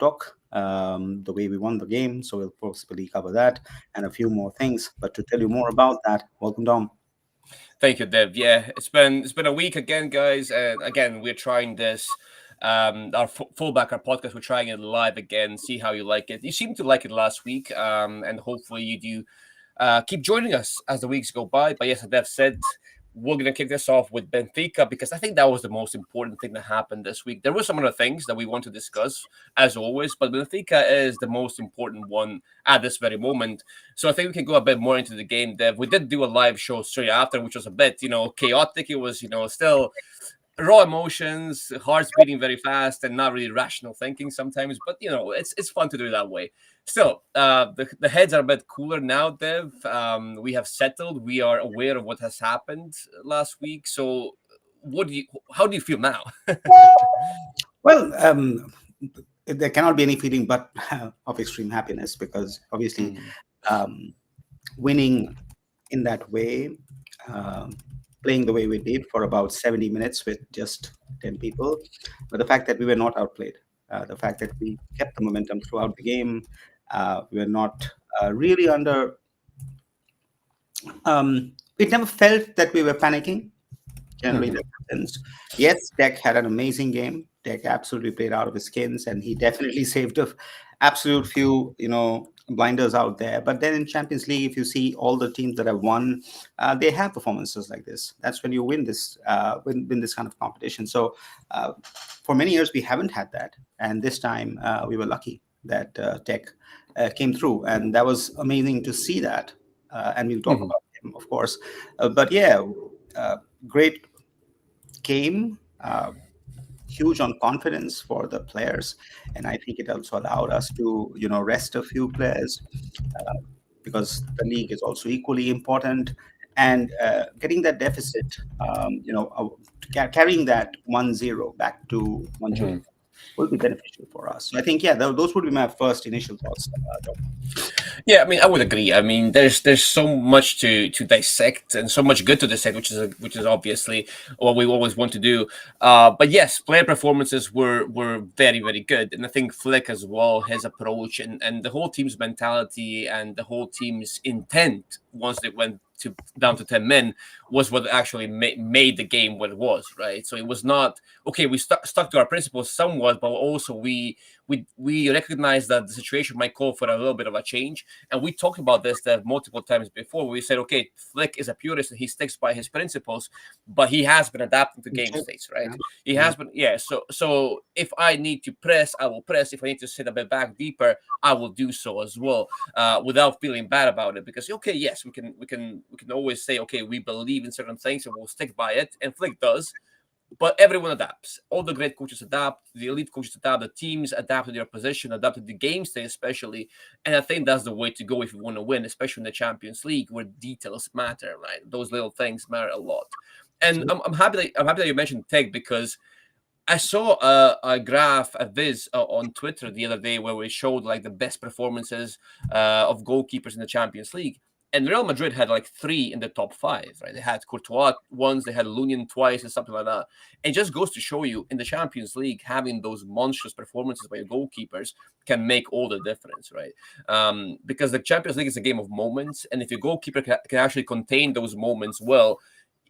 talk the way we won the game. So we'll possibly cover that and a few more things. But to tell you more about that, welcome, Dom. Thank you, Dev. Yeah, it's been a week again, guys, and again we're trying this. Our fullback, our podcast, we're trying it live again. See how you like it. You seem to like it last week, and hopefully you do. Keep joining us as the weeks go by. But yes, as Dev said, we're going to kick this off with Benfica because I think that was the most important thing that happened this week. There were some other things that we want to discuss, as always, but Benfica is the most important one at this very moment. So I think we can go a bit more into the game, Dev. We did do a live show straight after, which was a bit, chaotic. It was, still raw emotions, hearts beating very fast, and not really rational thinking sometimes. But it's fun to do it that way. Still, the heads are a bit cooler now, Dev. We have settled. We are aware of what has happened last week. So, how do you feel now? Well, there cannot be any feeling but of extreme happiness because obviously winning in that way, playing the way we did for about 70 minutes with just 10 people, but the fact that we were not outplayed, the fact that we kept the momentum throughout the game, we were not really under. We never felt that we were panicking. Generally, that happens. Yes, Tech had an amazing game. Tech absolutely played out of his skins, and he definitely saved a absolute few, blinders out there. But then in Champions League, if you see all the teams that have won, they have performances like this. That's when you win this kind of competition. So for many years, we haven't had that, and this time we were lucky that Tech came through, and that was amazing to see that. And we'll talk about him, of course. But yeah, great game. Huge on confidence for the players, and I think it also allowed us to rest a few players because the league is also equally important, and getting that deficit, carrying that 1-0 back to 1-2 will be beneficial for us. So I think those would be my first initial thoughts. Yeah, I mean, I would agree. I mean, there's so much to dissect and so much good to dissect, which is obviously what we always want to do. But yes, player performances were very, very good, and I think Flick as well, his approach and the whole team's mentality and the whole team's intent once they went down to 10 men was what actually made the game what it was, right? So it was not okay. We stuck to our principles somewhat, but also we recognized that the situation might call for a little bit of a change. And we talked about this multiple times before. We said, okay, Flick is a purist and he sticks by his principles, but he has been adapting to game states, right? He has been, yeah. So if I need to press, I will press. If I need to sit a bit back deeper, I will do so as well, without feeling bad about it. Because okay, yes, we can always say, okay, we believe in certain things and we'll stick by it, and Flick does. But everyone adapts. All the great coaches adapt. The elite coaches adapt. The teams adapt to their position, adapt to the game state especially. And I think that's the way to go if you want to win, especially in the Champions League, where details matter, right? Those little things matter a lot. And I'm happy that you mentioned Tech, because I saw a graph, a viz on Twitter the other day where we showed like the best performances of goalkeepers in the Champions League. And Real Madrid had like 3 in the top 5, right? They had Courtois once, they had Lunin twice, and something like that. It just goes to show you in the Champions League, having those monstrous performances by your goalkeepers can make all the difference, right? Because the Champions League is a game of moments, and if your goalkeeper can actually contain those moments well,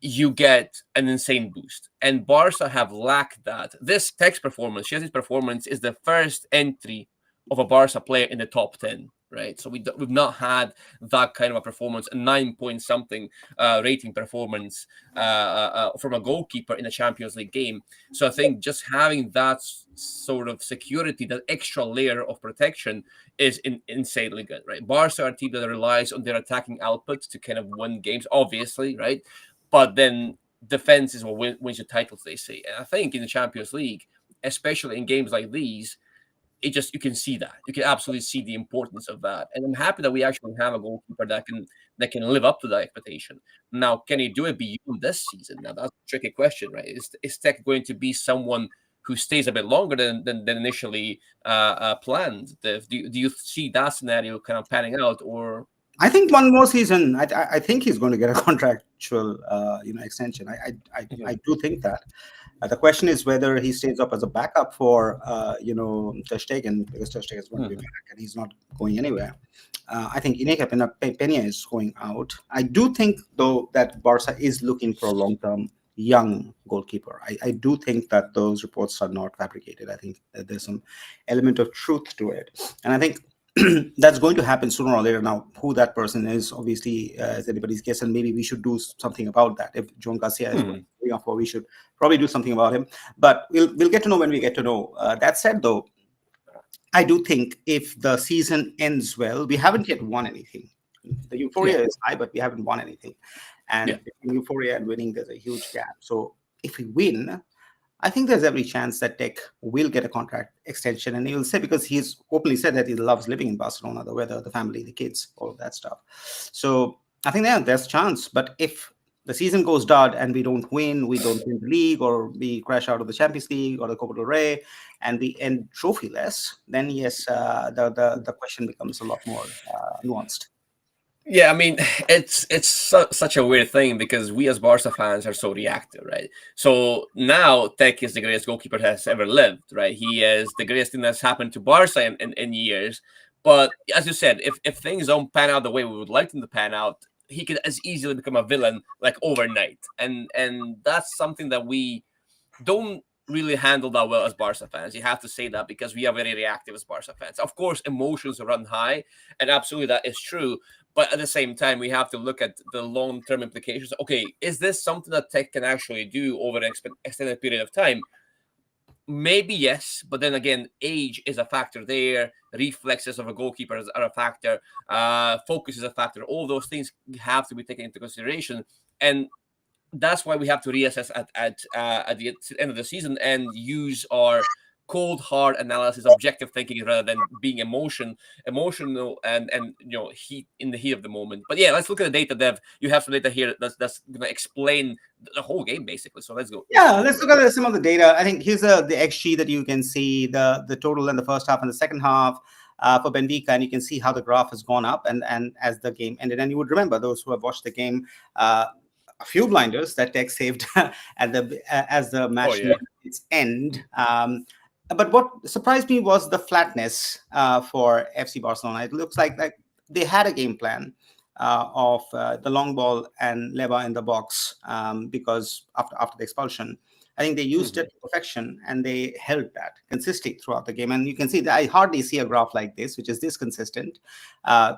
you get an insane boost. And Barca have lacked that. This text performance, Chesney's performance, is the first entry of a Barca player in the top 10. Right, so we've not had that kind of a performance, a 9 point something rating performance from a goalkeeper in a Champions League game. So I think just having that sort of security, that extra layer of protection, is insanely good. Right, Barca are a team that relies on their attacking output to kind of win games, obviously, right? But then defense is what wins your titles, they say. And I think in the Champions League, especially in games like these, you can see that. You can absolutely see the importance of that. And I'm happy that we actually have a goalkeeper that can live up to that expectation. Now, can he do it beyond this season? Now, that's a tricky question, right? Is Tech going to be someone who stays a bit longer than initially planned? Do you see that scenario kind of panning out, or I think one more season. I think he's going to get a contractual, extension. I do think that. The question is whether he stays up as a backup for, Ter Stegen, because Ter Stegen is going to be back and he's not going anywhere. I think Ineke Peña is going out. I do think, though, that Barca is looking for a long-term young goalkeeper. I do think that those reports are not fabricated. I think that there's some element of truth to it. And I think that's going to happen sooner or later. Now, who that person is, obviously, is anybody's guess, and maybe we should do something about that. If John Garcia is going for, we should probably do something about him. But we'll get to know when we get to know. That said, though, I do think if the season ends well, we haven't yet won anything. The euphoria is high, but we haven't won anything. And between euphoria and winning, there's a huge gap. So if we win, I think there's every chance that Tech will get a contract extension. And he will say, because he's openly said that he loves living in Barcelona, the weather, the family, the kids, all of that stuff. So I think there's a chance. But if the season goes dud and we don't win the league, or we crash out of the Champions League or the Copa del Rey, and we end trophyless, then yes, the question becomes a lot more nuanced. Yeah, I mean, it's such a weird thing because we as Barca fans are so reactive, right? So now Tech is the greatest goalkeeper that has ever lived, right? He is the greatest thing that's happened to Barca in years. But as you said, if things don't pan out the way we would like them to pan out, he could as easily become a villain like overnight. And that's something that we don't really handle that well as Barca fans. You have to say that because we are very reactive as Barca fans. Of course, emotions run high, and absolutely that is true. But at the same time, we have to look at the long-term implications. Okay, is this something that Tech can actually do over an extended period of time? Maybe yes, but then again, age is a factor there. Reflexes of a goalkeeper are a factor. Focus is a factor. All those things have to be taken into consideration, and that's why we have to reassess at the end of the season and use our cold, hard analysis, objective thinking, rather than being emotional and heat in the heat of the moment. But yeah, let's look at the data, Dev. You have some data here that's going to explain the whole game basically. So let's go. Yeah, let's look at some of the data. I think here's the XG that you can see, the total in the first half and the second half for Benfica, and you can see how the graph has gone up and as the game ended. And you would remember, those who have watched the game, a few blinders that Tech saved as the match neared its end. But what surprised me was the flatness for FC Barcelona. It looks like they had a game plan of the long ball and Leva in the box because after the expulsion, I think they used it to perfection and they held that consistently throughout the game. And you can see that I hardly see a graph like this, which is this consistent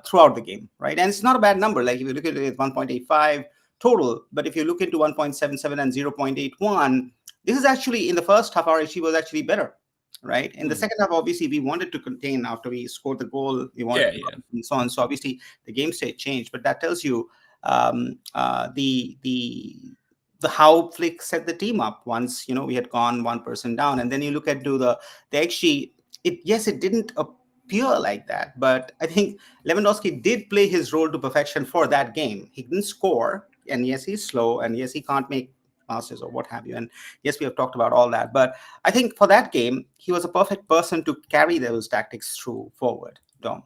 throughout the game, right? And it's not a bad number. Like if you look at it, 1.85 total, but if you look into 1.77 and 0.81, this is actually in the first half, our XG was actually better. Right. In the second half, obviously, we wanted to contain after we scored the goal. We wanted and so on. So obviously, the game state changed, but that tells you the how Flick set the team up once we had gone one person down, and then you look at the XG. It didn't appear like that, but I think Lewandowski did play his role to perfection for that game. He didn't score, and yes, he's slow, and yes, he can't make passes or what have you. And yes, we have talked about all that. But I think for that game, he was a perfect person to carry those tactics through forward, Dom.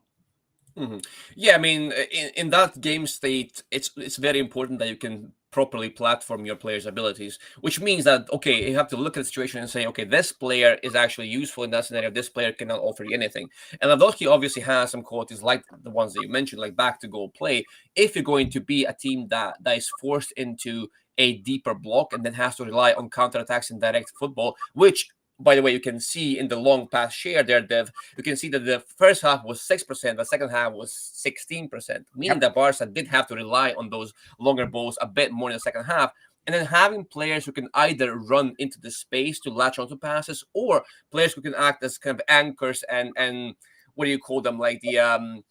Yeah, I mean, in that game state, it's very important that you can properly platform your players' abilities, which means that, okay, you have to look at the situation and say, okay, this player is actually useful in that scenario. This player cannot offer you anything. And Lewandowski obviously has some qualities like the ones that you mentioned, like back-to-goal play. If you're going to be a team that is forced into a deeper block and then has to rely on counterattacks and direct football, which, by the way, you can see in the long pass share there, Dev, you can see that the first half was 6%, the second half was 16%, meaning that Barca did have to rely on those longer balls a bit more in the second half. And then having players who can either run into the space to latch onto passes, or players who can act as kind of anchors and what do you call them, like the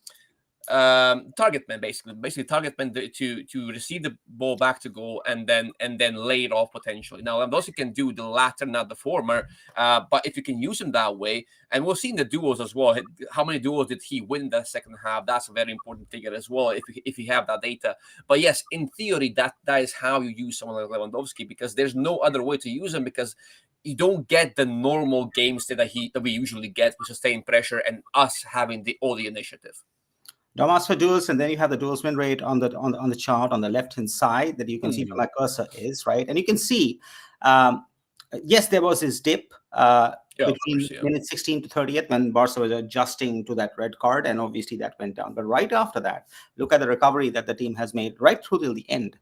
target men, basically target men to receive the ball back to goal and then lay it off potentially. Now Lewandowski can do the latter, not the former, but if you can use him that way, and we'll see in the duels as well, how many duels did he win that second half? That's a very important figure as well if you have that data. But yes, in theory, that is how you use someone like Lewandowski, because there's no other way to use him, because you don't get the normal game state that we usually get with sustained pressure and us having all the initiative. Dom asked for duels, and then you have the duels win rate on the chart on the left hand side that you can see where my cursor is, right? And you can see, yes, there was this dip between minute 16 to 30th when Barca was adjusting to that red card, and obviously that went down. But right after that, look at the recovery that the team has made right through till the end.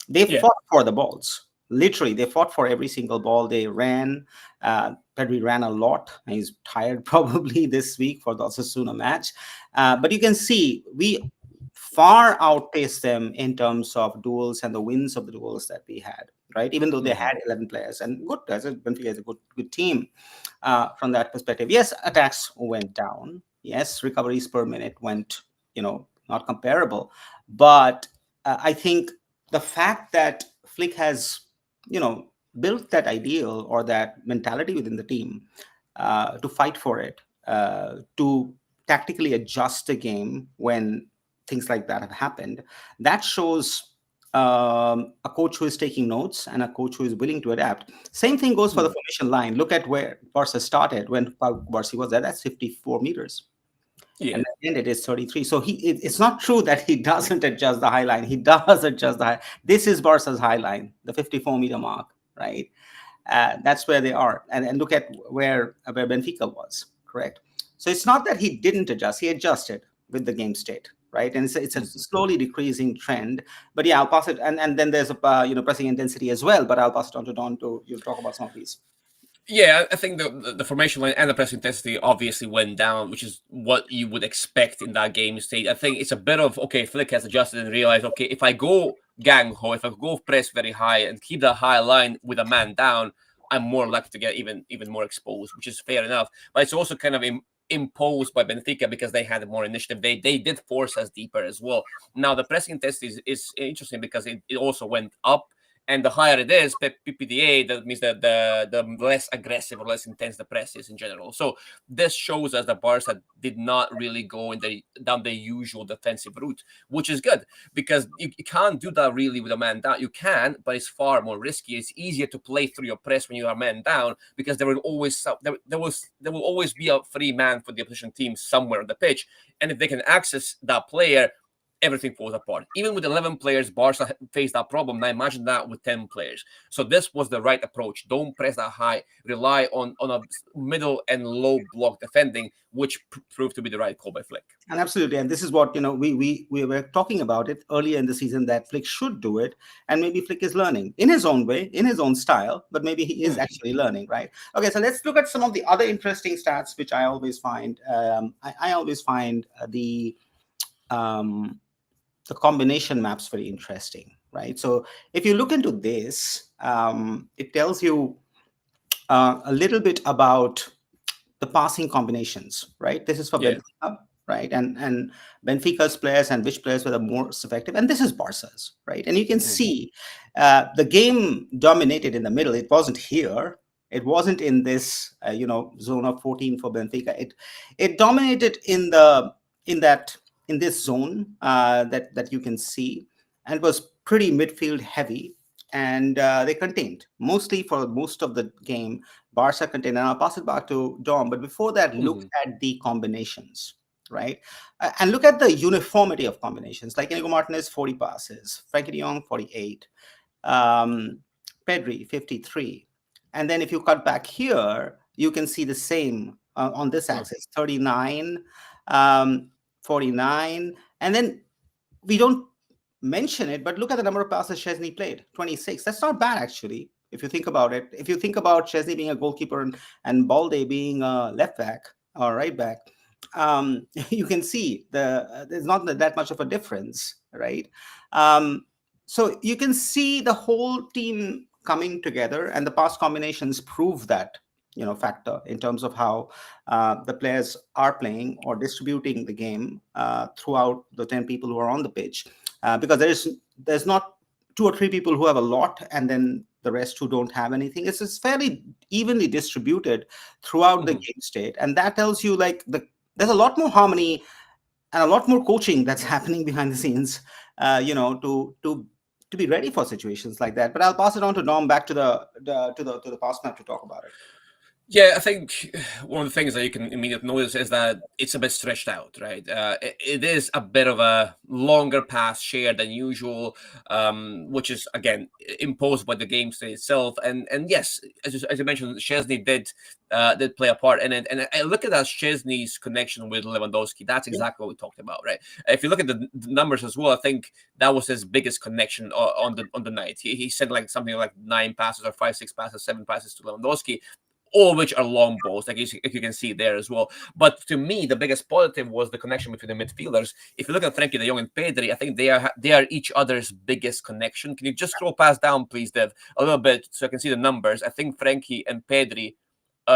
They fought for the balls. Literally, they fought for every single ball. They ran. Pedri ran a lot. And he's tired probably this week for the Osasuna match. But you can see we far outpaced them in terms of duels and the wins of the duels that we had, right? Even though they had 11 players. And good, Benfica is a good team from that perspective. Yes, attacks went down. Yes, recoveries per minute went, not comparable. But I think the fact that Flick has, built that ideal or that mentality within the team to fight for it, to tactically adjust the game when things like that have happened, that shows a coach who is taking notes and a coach who is willing to adapt. Same thing goes for the formation line. Look at where Barca started when Barca was there. That's 54 meters. Yeah. And at the end it is 33. So it's not true that he doesn't adjust the high line. He does adjust the high. This is Barca's high line, the 54-meter mark, right? That's where they are. And look at where Benfica was, correct? So it's not that he didn't adjust. He adjusted with the game state, right? And it's a slowly decreasing trend. But yeah, I'll pass it. And then there's a pressing intensity as well. But I'll pass it on to Don to talk about some of these. Yeah, I think the formation line and the press intensity obviously went down, which is what you would expect in that game state. I think it's a bit of, okay, Flick has adjusted and realized, okay, if I go gang-ho, if I go press very high and keep that high line with a man down, I'm more likely to get even more exposed, which is fair enough. But it's also kind of imposed by Benfica because they had more initiative. They did force us deeper as well. Now, the pressing intensity is interesting because it also went up. And the higher it is, PPDA, that means that the less aggressive or less intense the press is in general. So this shows us that Barca did not really go down the usual defensive route, which is good because you can't do that really with a man down. You can, but it's far more risky. It's easier to play through your press when you are man down because there will always be a free man for the opposition team somewhere on the pitch, and if they can access that player, everything falls apart. Even with 11 players, Barca faced that problem. Now imagine that with 10 players. So this was the right approach. Don't press that high. Rely on a middle and low block defending, which proved to be the right call by Flick. And absolutely. And this is what, we were talking about it earlier in the season that Flick should do it. And maybe Flick is learning in his own way, in his own style, but maybe he is actually learning, right? Okay, so let's look at some of the other interesting stats, which I always find. I always find the combination maps very interesting, right? So if you look into this, it tells you a little bit about the passing combinations, right? This is for Benfica, right? And Benfica's players and which players were the most effective. And this is Barca's, right? And you can see the game dominated in the middle. It wasn't here. It wasn't in this, zone of 14 for Benfica. It dominated in this zone that you can see, and it was pretty midfield heavy, and they contained mostly for most of the game. Barca contained, and I'll pass it back to Dom. But before that, look at the combinations, right? And look at the uniformity of combinations. Like Inigo Martinez, 40 passes, Frankie de Jong, 48, Pedri, 53. And then if you cut back here, you can see the same on this axis, 39, 49, and then we don't mention it, but look at the number of passes Szczesny played, 26. That's not bad, actually, if you think about it. If you think about Szczesny being a goalkeeper and Balde being a left back or right back, you can see there's not that much of a difference, right? So you can see the whole team coming together, and the pass combinations prove that factor in terms of how the players are playing or distributing the game throughout the 10 people who are on the pitch, because there's not 2 or 3 people who have a lot and then the rest who don't have anything. It's fairly evenly distributed throughout the game state, and that tells you there's a lot more harmony and a lot more coaching that's happening behind the scenes, to be ready for situations like that. But I'll pass it on to Dom back to the pass map to talk about it. Yeah, I think one of the things that you can immediately notice is that it's a bit stretched out, right? It is a bit of a longer pass share than usual, which is again imposed by the game state itself. And yes, as you mentioned, Chesney did play a part in it. And I look at that Chesney's connection with Lewandowski. That's exactly what we talked about, right? If you look at the numbers as well, I think that was his biggest connection on the night. He sent like something like 9 passes or 5, 6 passes, 7 passes to Lewandowski, all of which are long balls, like you can see there as well. But to me, the biggest positive was the connection between the midfielders. If you look at Frankie de Jong and Pedri, I think they are each other's biggest connection. Can you just scroll past down, please, Dev, a little bit so I can see the numbers? I think Frankie and Pedri,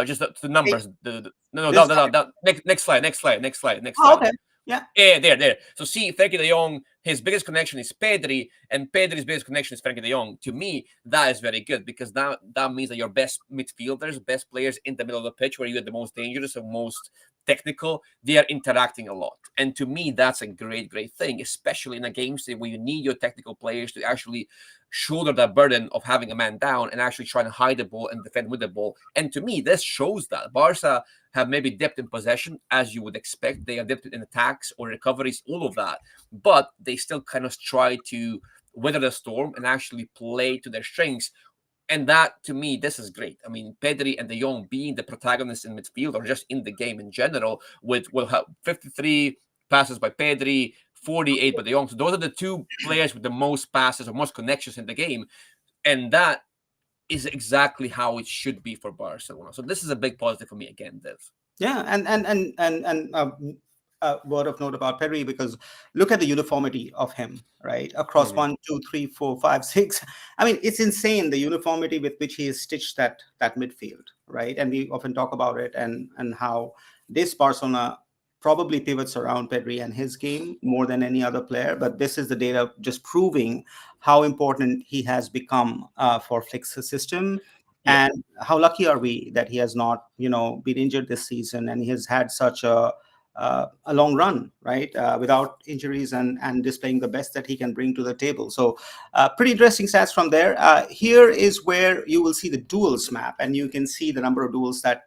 just the Hey, numbers. No, this no, guy. no, no. Next slide, next Oh, slide. okay. Yeah. Yeah, there. So see, Frankie de Jong, his biggest connection is Pedri, and Pedri's biggest connection is Frankie de Jong. To me, that is very good because that means that your best midfielders, best players in the middle of the pitch, where you're the most dangerous and most technical, they are interacting a lot. And to me, that's a great thing, especially in a game state where you need your technical players to actually shoulder that burden of having a man down and actually trying to hide the ball and defend with the ball. And to me, this shows that Barca have maybe dipped in possession, as you would expect. They have dipped in attacks or recoveries, all of that. But they still kind of try to weather the storm and actually play to their strengths. And that, to me, this is great. I mean, Pedri and De Jong being the protagonists in midfield or just in the game in general, will have 53 passes by Pedri, 48 by De Jong. So those are the two players with the most passes or most connections in the game. And that is exactly how it should be for Barcelona. So this is a big positive for me again, Dev. Yeah, and word of note about Pedri, because look at the uniformity of him, right? Across Mm-hmm. 1, 2, 3, 4, 5, 6. I mean, it's insane the uniformity with which he has stitched that midfield, right? And we often talk about it and how this Barcelona probably pivots around Pedri and his game more than any other player. But this is the data just proving how important he has become for Flick's system. Yeah. And how lucky are we that he has not, been injured this season, and he has had such a long run, right, without injuries and displaying the best that he can bring to the table. So, pretty interesting stats from there. Here is where you will see the duels map, and you can see the number of duels that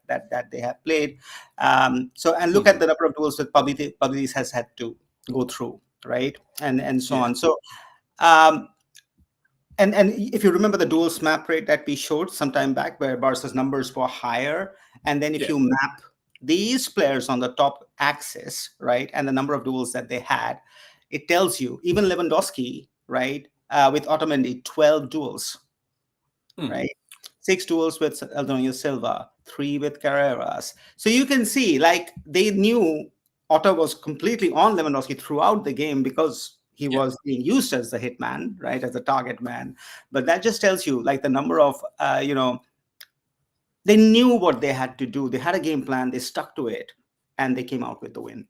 they have played. And look at Mm-hmm. the number of duels that Publis has had to go through, right, and so Yeah. on. So. And if you remember the dual map rate that we showed some time back, where Barca's numbers were higher, and then if Yeah. you map these players on the top axis, right, and the number of duels that they had, it tells you even Lewandowski, right, with Otamendi, 12 duels, Mm-hmm. right, 6 duels with Antonio Silva, 3 with Carreras. So you can see, like, they knew Otto was completely on Lewandowski throughout the game because he Yeah. was being used as the hitman, right, as a target man. But that just tells you, like, the number of, they knew what they had to do. They had a game plan, they stuck to it, and they came out with the win.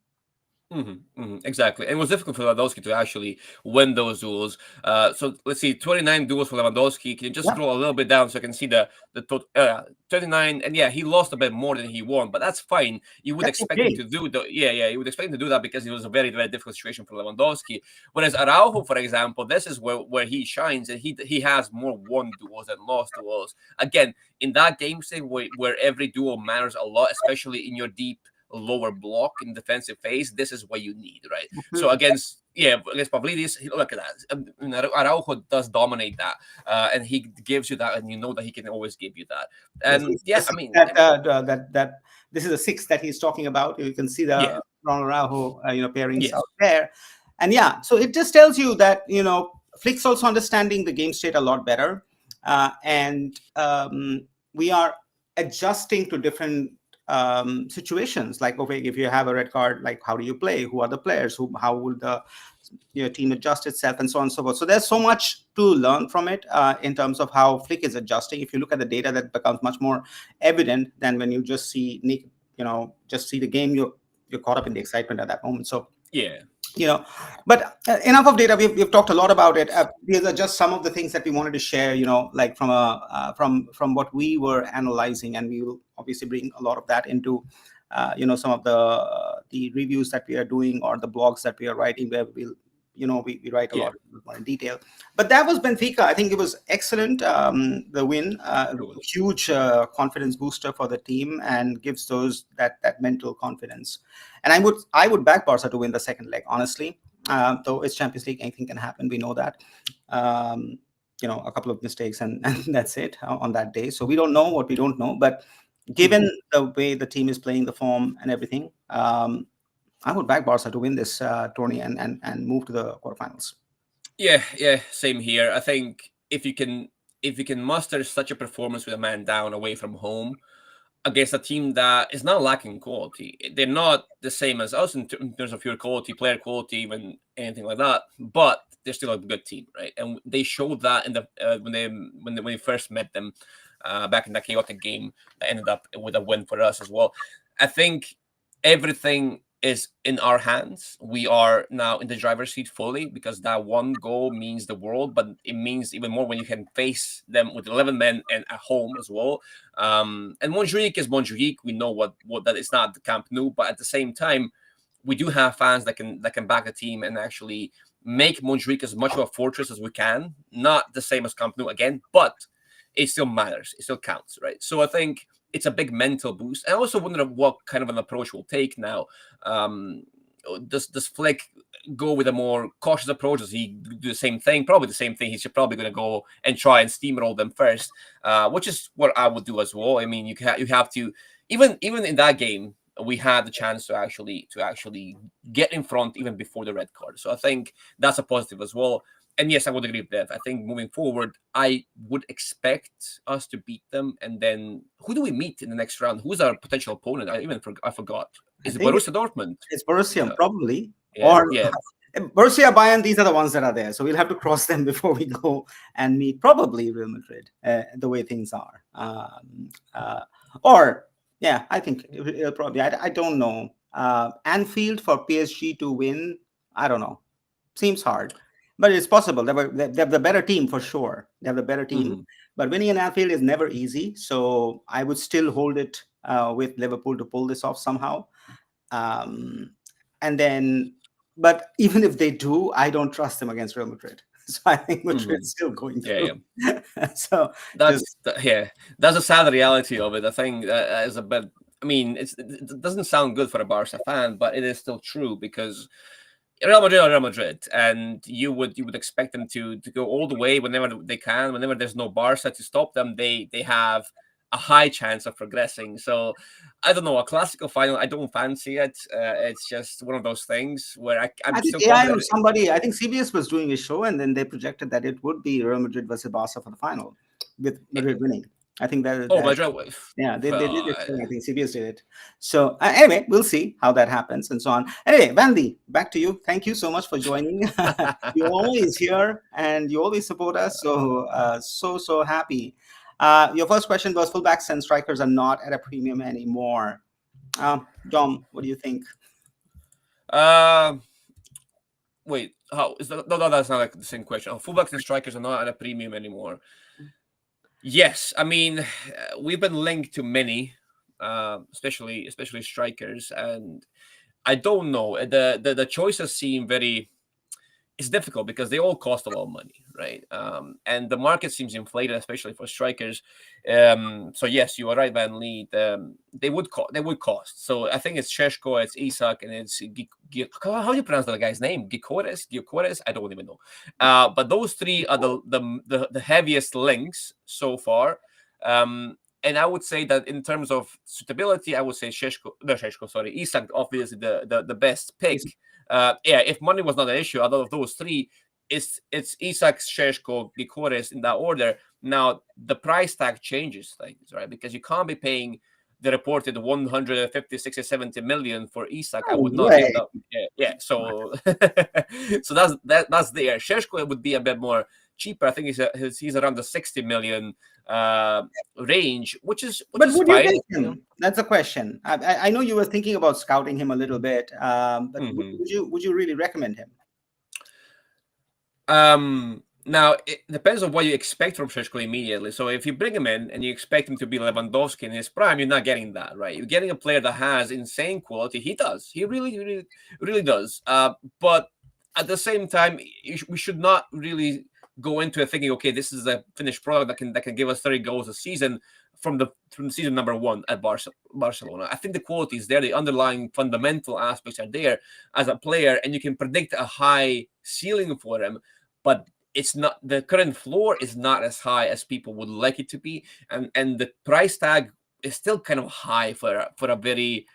Exactly. And it was difficult for Lewandowski to actually win those duels. So let's see, 29 duels for Lewandowski. Can you just Yeah, scroll a little bit down so I can see the total? 39. And yeah, he lost a bit more than he won, but that's fine. You would that's expect him okay. to do you would expect him to do that because it was a very difficult situation for Lewandowski. Whereas Araujo, for example, this is where he shines, and he has more won duels than lost duels. Again, in that game state where every duel matters a lot, especially in your deep lower block in defensive phase, this is what you need, right? So Mhm. against Pavlidis, look at that. Araujo does dominate that, and he gives you that, and you know that he can always give you that. Yes, And this is the yeah, I six mean, that this is the 6 that he's talking about. You can see yeah, the Ronald Araujo, pairings yes, out there, and yeah, so it just tells you that Flick's also understanding the game state a lot better, and we are adjusting to different situations. Like, okay, if you have a red card, like, how do you play? Who are the players? How will the your team adjust itself, and so on and so forth. So there's so much to learn from it in terms of how Flick is adjusting. If you look at the data, that becomes much more evident than when you just see Nick, just see the game. You're caught up in the excitement at that moment. So yeah, you know but enough of data. We've talked a lot about it. These are just some of the things that we wanted to share, like from from what we were analyzing, and we will obviously bring a lot of that into some of the reviews that we are doing, or the blogs that we are writing, where we write a yeah. lot more in detail. But that was Benfica. I think it was excellent. The win, huge confidence booster for the team, and gives those that mental confidence. And I would back Barca to win the second leg, honestly. Though it's Champions League, anything can happen. We know that. A couple of mistakes and that's it on that day. So we don't know what we don't know. But given the way the team is playing, the form and everything, I would back Barca to win this tourney and move to the quarterfinals. Yeah, same here. I think if you can muster such a performance with a man down away from home against a team that is not lacking quality, they're not the same as us in terms of pure quality, player quality, even anything like that. But they're still a good team, right? And they showed that in the when we first met them back in that chaotic game that ended up with a win for us as well. I think everything is in our hands. We are now in the driver's seat fully because that one goal means the world, but it means even more when you can face them with 11 men and at home as well. And Montjuic is Montjuic. We know what that is not the Camp Nou, but at the same time, we do have fans that can back the team and actually make Montjuic as much of a fortress as we can. Not the same as Camp Nou again, but it still matters. It still counts, right? So I think it's a big mental boost. I also wonder what kind of an approach we'll take now. Does Flick go with a more cautious approach? Does he do the same thing? Probably the same thing. He's probably going to go and try and steamroll them first, which is what I would do as well. I mean, you have to even in that game, we had the chance to actually get in front even before the red card. So I think that's a positive as well. And yes, I would agree with that. I think moving forward, I would expect us to beat them. And then who do we meet in the next round? Who's our potential opponent? I forgot. Is it Borussia Dortmund? It's Borussia, probably. Borussia, Bayern, these are the ones that are there. So we'll have to cross them before we go and meet probably Real Madrid, the way things are. I think it'll probably, I don't know. Anfield for PSG to win, I don't know. Seems hard. But it's possible. They have the better team for sure. They have the better team. But winning in Anfield is never easy. So I would still hold it with Liverpool to pull this off somehow. But even if they do, I don't trust them against Real Madrid. So I think Madrid's still going through. Yeah. So that's a sad reality of it. I think that is a bit. I mean, it doesn't sound good for a Barca fan, but it is still true because Real Madrid are Real Madrid, and you would expect them to go all the way whenever they can. Whenever there's no Barca to stop them, they have a high chance of progressing. So I don't know, a classical final, I don't fancy it. It's just one of those things where I'm still confident. Somebody, I think CBS was doing a show, and then they projected that it would be Real Madrid versus Barca for the final, with Madrid winning. I think that. Madrid. Yeah, they did it. I think CBS did it. So anyway, we'll see how that happens and so on. Anyway, Vandy, back to you. Thank you so much for joining. You're always here and you always support us. So so happy. Your first question was fullbacks and strikers are not at a premium anymore. Dom, what do you think? Wait, how is that? No, that's not like the same question. Fullbacks and strikers are not at a premium anymore. Yes, I mean, we've been linked to many, especially strikers, and I don't know. The choices seem very. It's difficult because they all cost a lot of money, right? And the market seems inflated, especially for strikers. So yes, you are right, Van Lee. They would cost. So I think it's Šeško, it's Isak, and it's how do you pronounce that guy's name? Gyökeres? I don't even know. But those three are the heaviest links so far. And I would say that in terms of suitability, I would say Isak, obviously the best pick. If money was not an issue, out of those three, it's Isak, Šeško, Gyökeres in that order. Now the price tag changes things, right? Because you can't be paying the reported 150, 60, 70 million for Isak. I would not give that. So so that's there. Šeško would be a bit more cheaper. I think he's around the 60 million range, which is would you take him? That's a question. I know you were thinking about scouting him a little bit, but would you really recommend him? Now it depends on what you expect from Šeško immediately. So if you bring him in and you expect him to be Lewandowski in his prime, you're not getting that, right? You're getting a player that has insane quality. He does. He really, really, really does. But at the same time, we should not really go into it thinking, okay, this is a finished product that can give us 30 goals a season from season number 1 at Barcelona. I think the quality is there, the underlying fundamental aspects are there as a player, and you can predict a high ceiling for him, but it's not, the current floor is not as high as people would like it to be, and the price tag is still kind of high for a very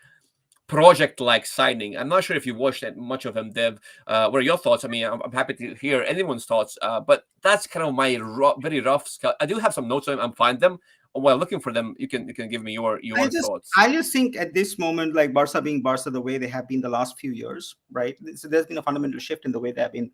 project-like signing. I'm not sure if you watched that much of him, Dev. What are your thoughts? I mean, I'm happy to hear anyone's thoughts, but that's kind of my very rough scout. I do have some notes on him. I'm find them. While looking for them, you can give me your thoughts. I just think at this moment, like Barca being Barca the way they have been the last few years, right? So there's been a fundamental shift in the way they have been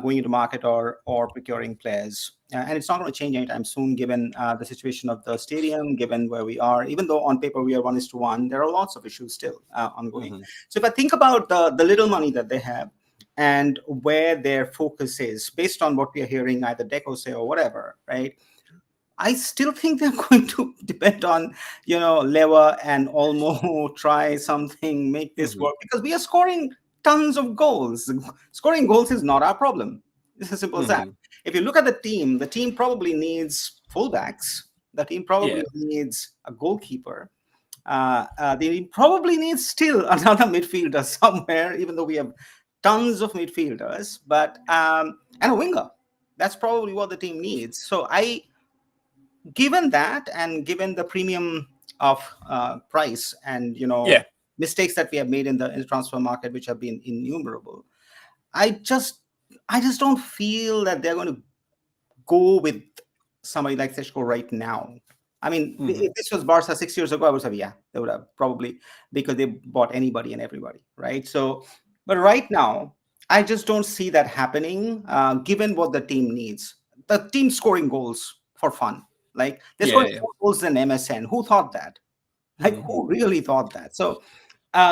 going into market or procuring players, and it's not going to change anytime soon, given the situation of the stadium, given where we are. Even though on paper we are 1:1, there are lots of issues still ongoing. So if I think about the little money that they have and where their focus is, based on what we are hearing, either Deco say or whatever, right? I still think they're going to depend on, Lewa and Olmo try something, make this work, because we are scoring tons of goals. Scoring goals is not our problem. It's as simple as that. If you look at the team probably needs fullbacks. The team probably needs a goalkeeper. They probably needs still another midfielder somewhere, even though we have tons of midfielders, but and a winger. That's probably what the team needs. So given that, and given the premium of price and mistakes that we have made in the transfer market, which have been innumerable, I just don't feel that they're going to go with somebody like Šeško right now. I mean, if this was Barca 6 years ago, I would say, yeah, they would have probably, because they bought anybody and everybody, right? So, but right now, I just don't see that happening, given what the team needs. The team scoring goals for fun. Like, they're scoring more goals than MSN. Who thought that? Like, who really thought that? So,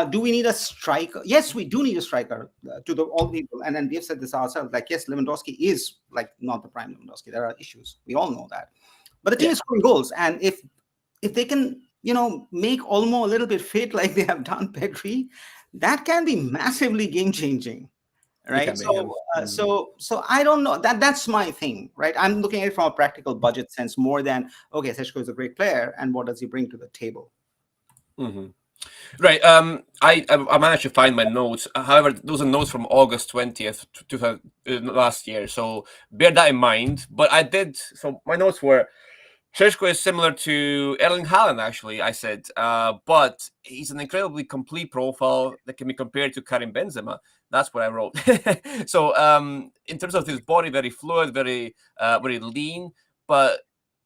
do we need a striker? Yes, we do need a striker to all people. And then we have said this ourselves. Like, yes, Lewandowski is like not the prime Lewandowski. There are issues. We all know that. But the team is scoring goals. And if they can, make Olmo a little bit fit like they have done Pedri, that can be massively game-changing. Right. So I don't know. That's my thing. Right. I'm looking at it from a practical budget sense more than, okay, Šeško is a great player, and what does he bring to the table? Right. I managed to find my notes. However, those are notes from August 20th, last year. So bear that in mind. But so my notes were, Šeško is similar to Erling Haaland, actually, I said. But he's an incredibly complete profile that can be compared to Karim Benzema. That's what I wrote. So in terms of his body, very fluid, very lean. But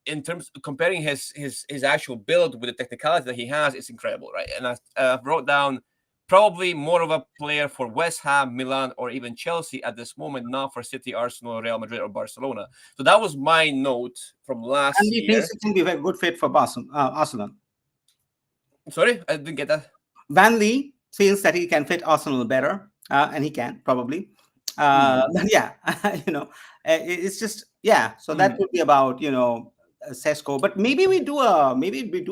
in terms of comparing his actual build with the technicality that he has, it's incredible, right? And I wrote down probably more of a player for West Ham, Milan, or even Chelsea at this moment, not for City, Arsenal, Real Madrid, or Barcelona. So that was my note from last year. And he thinks it can be a very good fit for Arsenal. Sorry, I didn't get that. Van Lee feels that he can fit Arsenal better, and he can probably. But yeah, it's just So that would be about Šeško. But maybe we do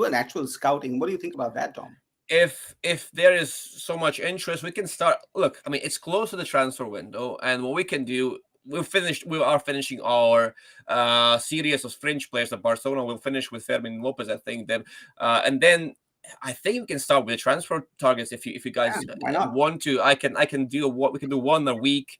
an actual scouting. What do you think about that, Tom? If there is so much interest, we can start. Look, I mean, it's close to the transfer window, and what we can do, we are finishing our series of fringe players at Barcelona. We'll finish with Fermin Lopez, I think. Then, and then I think we can start with the transfer targets if you guys want to. I can do we can do one a week.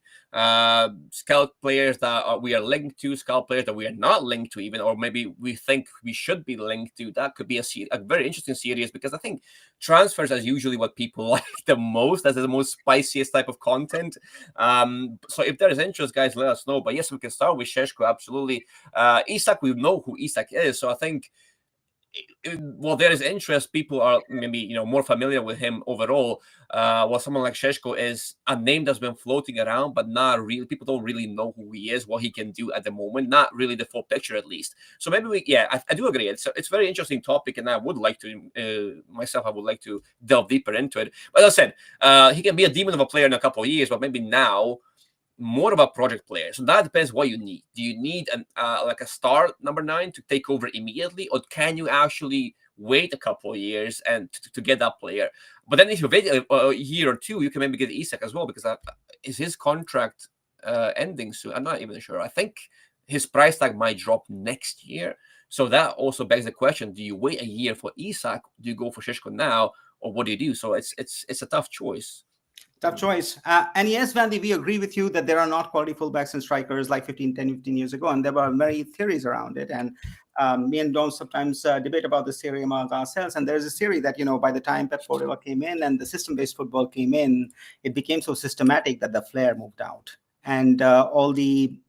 Scout players that we are linked to, scout players that we are not linked to, even, or maybe we think we should be linked to. That could be a very interesting series, because I think transfers is usually what people like the most. That's the most spiciest type of content. So if there is interest, guys, let us know. But yes, we can start with Šeško, absolutely. Isak, we know who Isak is, so I think, well, there is interest. People are maybe more familiar with him overall. While someone like Šeško is a name that's been floating around, but not really. People don't really know who he is, what he can do at the moment. Not really the full picture, at least. So maybe I do agree. It's a very interesting topic, and I would like to myself. I would like to delve deeper into it. But as I said, he can be a demon of a player in a couple of years, but maybe now more of a project player. So that depends what you need. Do you need like a star number 9 to take over immediately, or can you actually wait a couple of years and to get that player. But then if you wait a year or two, you can maybe get Isak as well, because is his contract ending soon? I'm not even sure. I think his price tag might drop next year. So that also begs the question: do you wait a year for Isak? Do you go for Šeško now, or what do you do? So it's a tough choice. Tough choice. And yes, Vandy, we agree with you that there are not quality fullbacks and strikers like 10, 15 years ago. And there were many theories around it. And me and Dom sometimes debate about this theory among ourselves. And there's a theory that, by the time Pep Guardiola came in and the system-based football came in, it became so systematic that the flair moved out. And all the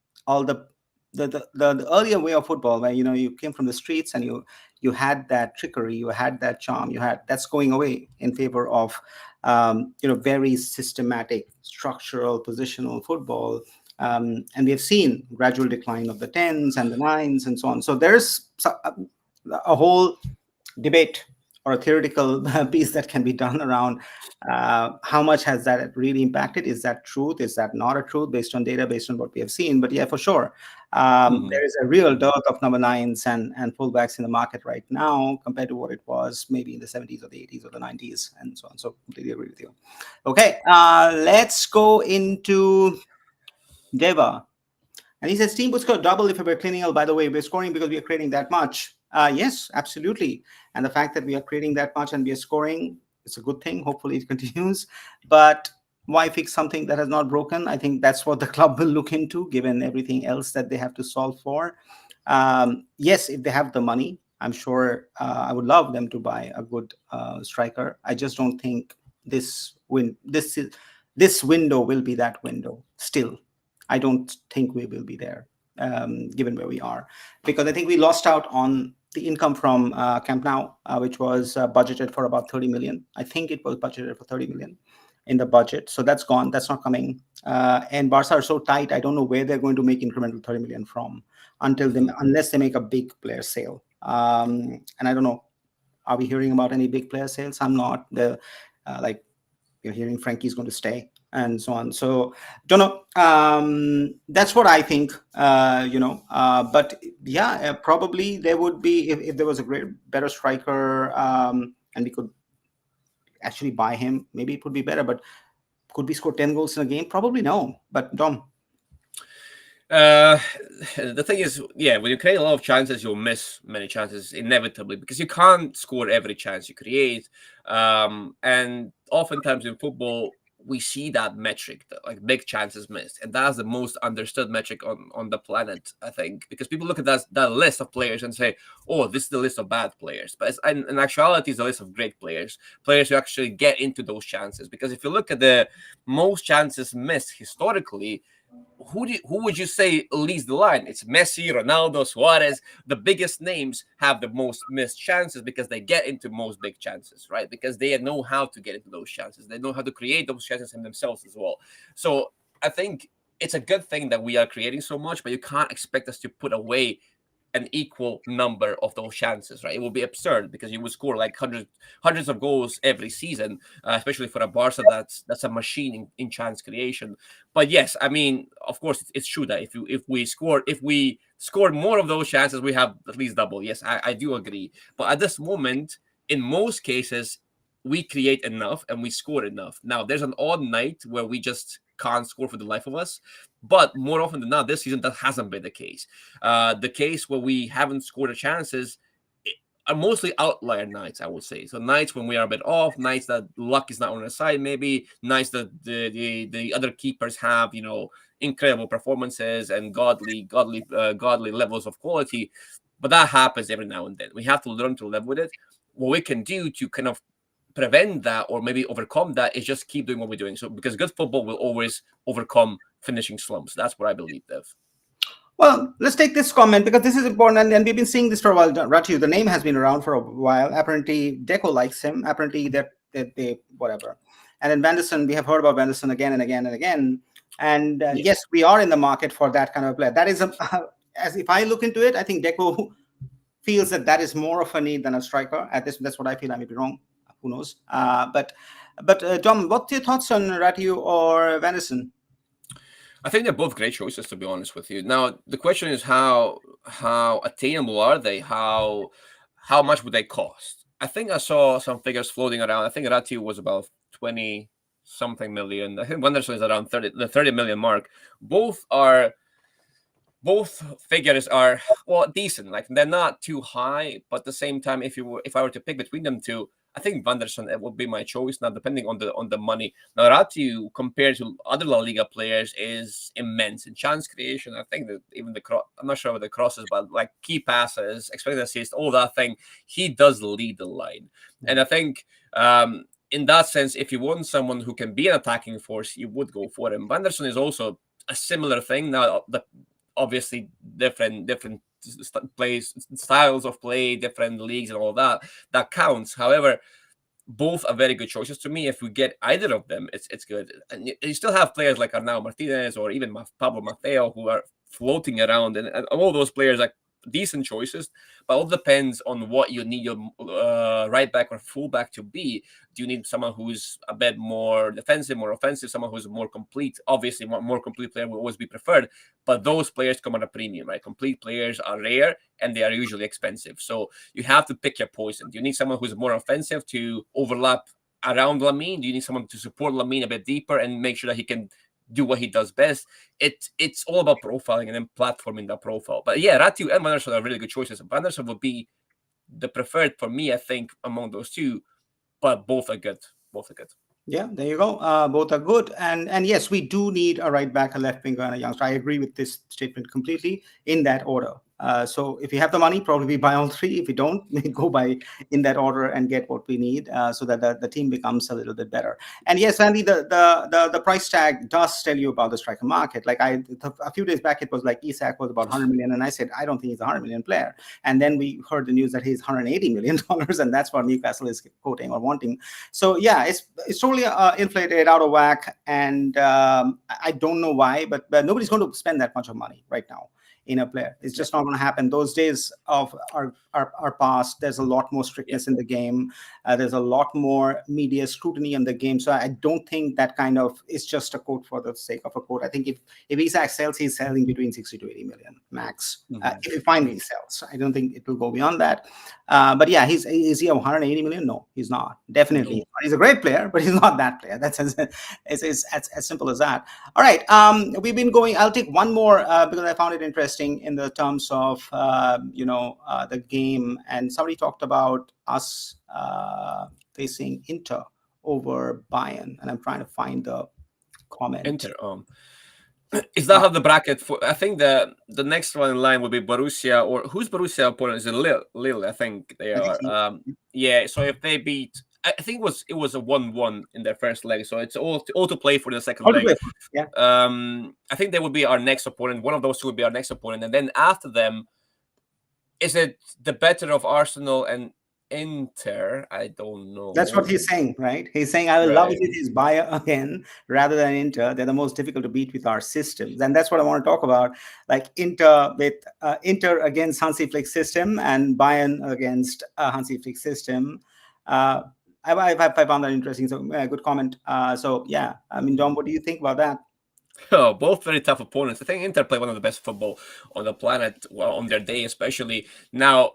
earlier way of football, where you came from the streets and you had that trickery, you had that charm, that's going away in favor of very systematic, structural, positional football. And we have seen gradual decline of the 10s and the 9s and so on. So there's a whole debate or a theoretical piece that can be done around how much has that really impacted. Is that truth? Is that not a truth based on data, based on what we have seen? But yeah, for sure, there is a real dearth of number 9s and fullbacks in the market right now compared to what it was maybe in the 70s or the 80s or the 90s and so on. So completely agree with you. Okay, let's go into Deva. And he says, team would score double if we were cleaning. By the way, we're scoring because we are creating that much. Yes, absolutely. And the fact that we are creating that much and we are scoring, it's a good thing. Hopefully it continues. But why fix something that has not broken? I think that's what the club will look into, given everything else that they have to solve for. Yes, if they have the money, I'm sure I would love them to buy a good striker. I just don't think this window will be that window still. I don't think we will be there, given where we are, because I think we lost out on the income from Camp Nou, which was budgeted for about 30 million. I think it was budgeted for 30 million in the budget. So that's gone. That's not coming. And Barca are so tight. I don't know where they're going to make incremental 30 million from unless they make a big player sale. And I don't know. Are we hearing about any big player sales? I'm not. You're hearing Frankie's going to stay and so on. So don't know. That's what I think, but yeah, probably there would be, if there was a better striker and we could actually buy him, maybe it would be better. But could we score 10 goals in a game? Probably no. But Dom. The thing is, yeah, when you create a lot of chances, you'll miss many chances inevitably, because you can't score every chance you create. And oftentimes in football, we see that metric, like big chances missed, and that's the most understood metric on the planet, I think, because people look at that list of players and say, oh, this is the list of bad players, but in actuality it's a list of great players who actually get into those chances. Because if you look at the most chances missed historically, who would you say leads the line? It's Messi, Ronaldo, Suarez. The biggest names have the most missed chances because they get into most big chances, right? Because they know how to get into those chances. They know how to create those chances in themselves as well. So I think it's a good thing that we are creating so much, but you can't expect us to put away an equal number of those chances, right? It will be absurd, because you would score like hundreds of goals every season, especially for a Barca that's a machine in chance creation. But yes, I mean, of course, it's true that if we score more of those chances, we have at least double. Yes, I do agree. But at this moment, in most cases, we create enough and we score enough. Now, there's an odd night where we just can't score for the life of us, but more often than not this season that hasn't been the case. The case where we haven't scored the chances are mostly outlier nights, I would say. So nights when we are a bit off, nights that luck is not on our side, maybe nights that the other keepers have incredible performances and godly levels of quality. But that happens every now and then. We have to learn to live with it. What we can do to kind of prevent that, or maybe overcome that, is just keep doing what we're doing. So because good football will always overcome finishing slumps. That's what I believe, Dev. Well, let's take this comment, because this is important, and we've been seeing this for a while. Ratu, the name has been around for a while. Apparently Deco likes him. Apparently they whatever. And then Vanderson, we have heard about Vanderson again and again and again. And yes, we are in the market for that kind of player. That is as if I look into it, I think Deco feels that is more of a need than a striker. That's what I feel. I may be wrong. Who knows? But Dom, what's your thoughts on Ratu or Vanderson? I think they're both great choices, to be honest with you. Now, the question is how attainable are they? How much would they cost? I think I saw some figures floating around. I think Ratu was about 20 something million. I think Wenderson is around 30 million mark. Both figures are decent. Like they're not too high, but at the same time, if I were to pick between them two, I think Vanderson it would be my choice. Now, depending on the money. Now, Ratu compared to other La Liga players is immense in chance creation. I think that even I'm not sure about the crosses, but like key passes, expected assist, all that thing, he does lead the line. And I think in that sense, if you want someone who can be an attacking force, you would go for him. Vanderson is also a similar thing. Now, obviously different styles of play, different leagues and all that counts. However, both are very good choices to me. If we get either of them, it's good. And you still have players like Arnau Martinez or even Pablo Maffeo who are floating around, and all those players are decent choices, but it all depends on what you need your right back or fullback to be. Do you need someone who's a bit more defensive, more offensive, someone who's more complete? Obviously, more complete player will always be preferred, but those players come at a premium, right? Complete players are rare and they are usually expensive. So you have to pick your poison. Do you need someone who's more offensive to overlap around Lamine? Do you need someone to support Lamine a bit deeper and make sure that he can do what he does best? It's all about profiling and then platforming that profile. But yeah, Ratu and Vanderson are really good choices. Vanderson would be the preferred for me, I think, among those two. But both are good. Yeah, there you go. Both are good. And yes, we do need a right back, a left winger, and a youngster. I agree with this statement completely in that order. So if you have the money, probably buy all three. If you don't, we go by in that order and get what we need, so that the team becomes a little bit better. And yes, Andy, the price tag does tell you about the striker market. Like a few days back, it was like Isak was about 100 million, and I said I don't think he's a 100 million player. And then we heard the news that he's 180 million dollars, and that's what Newcastle is quoting or wanting. So yeah, it's totally inflated, out of whack, and I don't know why, but nobody's going to spend that much of money right now in a player. It's just not going to happen. Those days of are past. There's a lot more strictness in the game. There's a lot more media scrutiny on the game. So I don't think that kind of is just a quote for the sake of a quote. I think if Isak sells, he's selling between 60 to 80 million max. If he finally sells, I don't think it will go beyond that. But yeah, is he 180 million? No, he's not. Definitely, no. He's a great player, but he's not that player. That's as simple as that. All right, we've been going. I'll take one more because I found it interesting in the terms of the game, and somebody talked about us facing Inter over Bayern, and I'm trying to find the comment. Inter. Is that how the bracket for? I think the next one in line would be Borussia, or who's Borussia opponent? Is it Lille? I think they are. Yeah. So if they beat, I think it was a 1-1 in their first leg. So it's all to play for the second leg. Yeah. I think they would be our next opponent. One of those two would be our next opponent, and then after them, is it the better of Arsenal and Inter? I don't know. That's what he's saying, right? He's saying, I would love if it is Bayern again rather than Inter. They're the most difficult to beat with our systems. And that's what I want to talk about. Like Inter against Hansi Flick's system and Bayern against Hansi Flick's system. I found that interesting. So good comment. So yeah, I mean, Dom, what do you think about that? Oh, both very tough opponents. I think Inter play one of the best football on the planet, on their day especially. Now,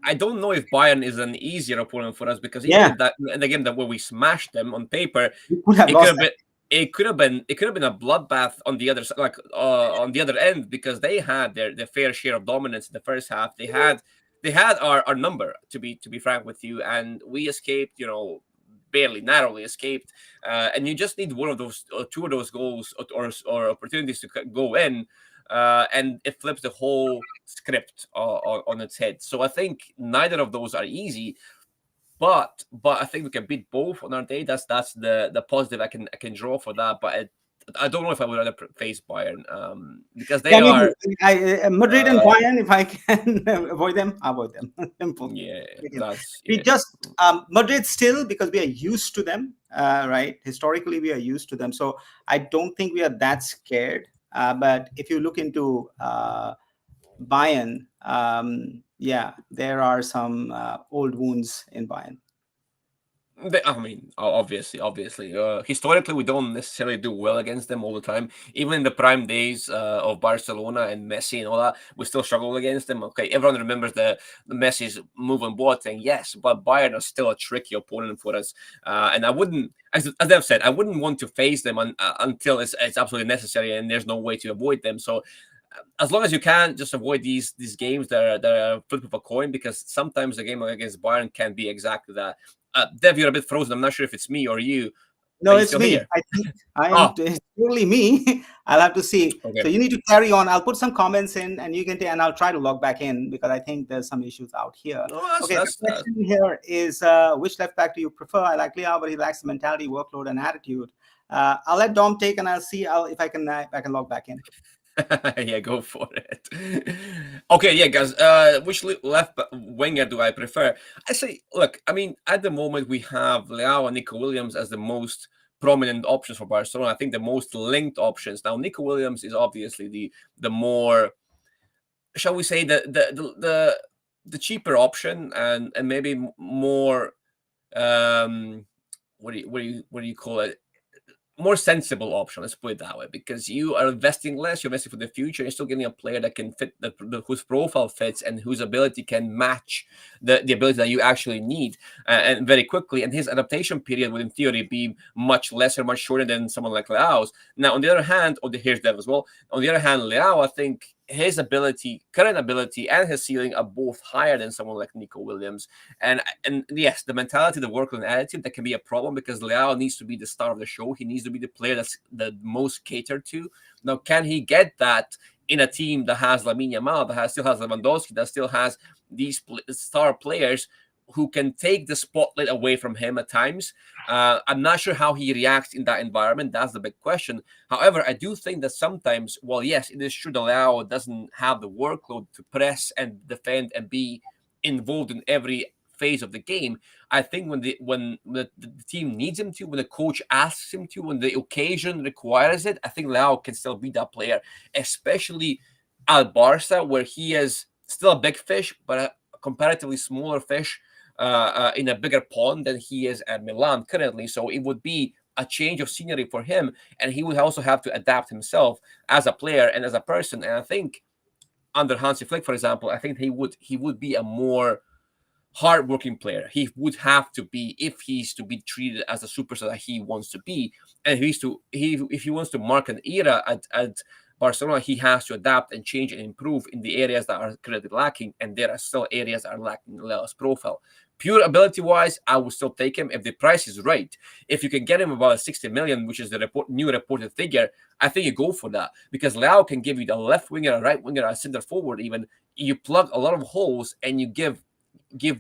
I don't know if Bayern is an easier opponent for us, because even that in the game where we smashed them on paper, it could have been a bloodbath on the other side, like on the other end, because they had their fair share of dominance in the first half. They had our number, to be frank with you, and we escaped, barely, narrowly escaped, and you just need one of those, two of those goals or opportunities to go in, and it flips the whole script on its head. So I think neither of those are easy, but I think we can beat both on our day. That's the positive I can draw for that. But I don't know if I would rather face Bayern, because they are Madrid and Bayern. If I can avoid them, avoid them. Simple. Yeah, Madrid still, because we are used to them, right? Historically, we are used to them, so I don't think we are that scared. But if you look into Bayern, there are some old wounds in Bayern. I mean, obviously. Historically, we don't necessarily do well against them all the time. Even in the prime days of Barcelona and Messi and all that, we still struggle against them. Okay, everyone remembers the Messi's move on board thing, yes, but Bayern are still a tricky opponent for us. And I wouldn't, as I've said, I wouldn't want to face them until it's absolutely necessary and there's no way to avoid them. So as long as you can, just avoid these games that are flip of a coin, because sometimes the game against Bayern can be exactly that. Dev, you're a bit frozen. I'm not sure if it's me or you. No, Are you it's still me. here? I think I am. Oh, It's totally me. I'll have to see. okay. So you need to carry on. I'll put some comments in, and you can take, and I'll try to log back in because I think there's some issues out here. No, Okay, the question here is which left back do you prefer? I like Leão, but he lacks the mentality, workload, and attitude. I'll let Dom take, and I'll see if I can log back in. Yeah, go for it. Okay, yeah, guys. Which left winger do I prefer? I say, look, I mean, at the moment we have Leão and Nico Williams as the most prominent options for Barcelona. I think the most linked options. Now, Nico Williams is obviously the more, shall we say, the cheaper option, and maybe more what do you call it? More sensible option, let's put it that way, because you are investing less, you're investing for the future, you're still getting a player that can fit whose profile fits and whose ability can match the ability that you actually need, and very quickly, and his adaptation period would in theory be much lesser, much shorter than someone like Leao's. Now on the other hand, here's Dev as well, on the other hand, Leão, I think his current ability and his ceiling are both higher than someone like Nico Williams. And yes, the mentality, the work and attitude, that can be a problem because Leão needs to be the star of the show. He needs to be the player that's the most catered to. Now, can he get that in a team that has Lamine Yamal, that still has Lewandowski, that still has these star players who can take the spotlight away from him at times? I'm not sure how he reacts in that environment. That's the big question. However, I do think that sometimes, well, yes, it is true that Leão doesn't have the workload to press and defend and be involved in every phase of the game. I think when the team needs him to, when the coach asks him to, when the occasion requires it, I think Leão can still be that player, especially at Barca, where he is still a big fish, but a comparatively smaller fish in a bigger pond than he is at Milan currently. So it would be a change of scenery for him, and he would also have to adapt himself as a player and as a person. And I think under Hansi Flick, for example, I think he would be a more hardworking player. He would have to be, if he's to be treated as a superstar that he wants to be, and if he wants to mark an era at Barcelona, he has to adapt and change and improve in the areas that are currently lacking, and there are still areas that are lacking in Leao's profile. Pure ability-wise, I will still take him if the price is right. If you can get him about 60 million, which is the new reported figure, I think you go for that, because Leão can give you the left winger, a right winger, a center forward even. You plug a lot of holes and you give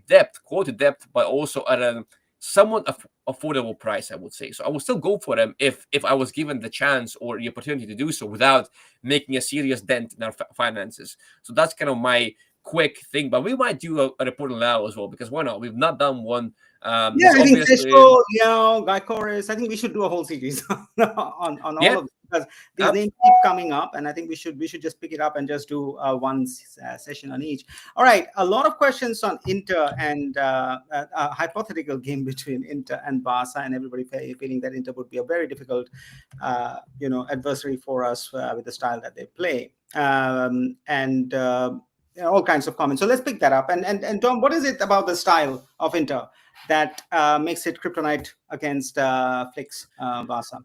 depth, quality depth, but also at a somewhat affordable price, I would say. So I will still go for them if I was given the chance or the opportunity to do so without making a serious dent in our finances. So that's kind of my quick thing. But we might do a report on Leão as well, because why not? We've not done one. I think Šeško, Guy Chorus, I think we should do a whole series on all of them, because these names keep coming up, and I think we should just pick it up and just do one session on each. All right, a lot of questions on Inter and a hypothetical game between Inter and Barca, and everybody feeling that Inter would be a very difficult, adversary for us with the style that they play, and all kinds of comments. So let's pick that up. And Tom, what is it about the style of Inter that makes it kryptonite against Flick's Barca?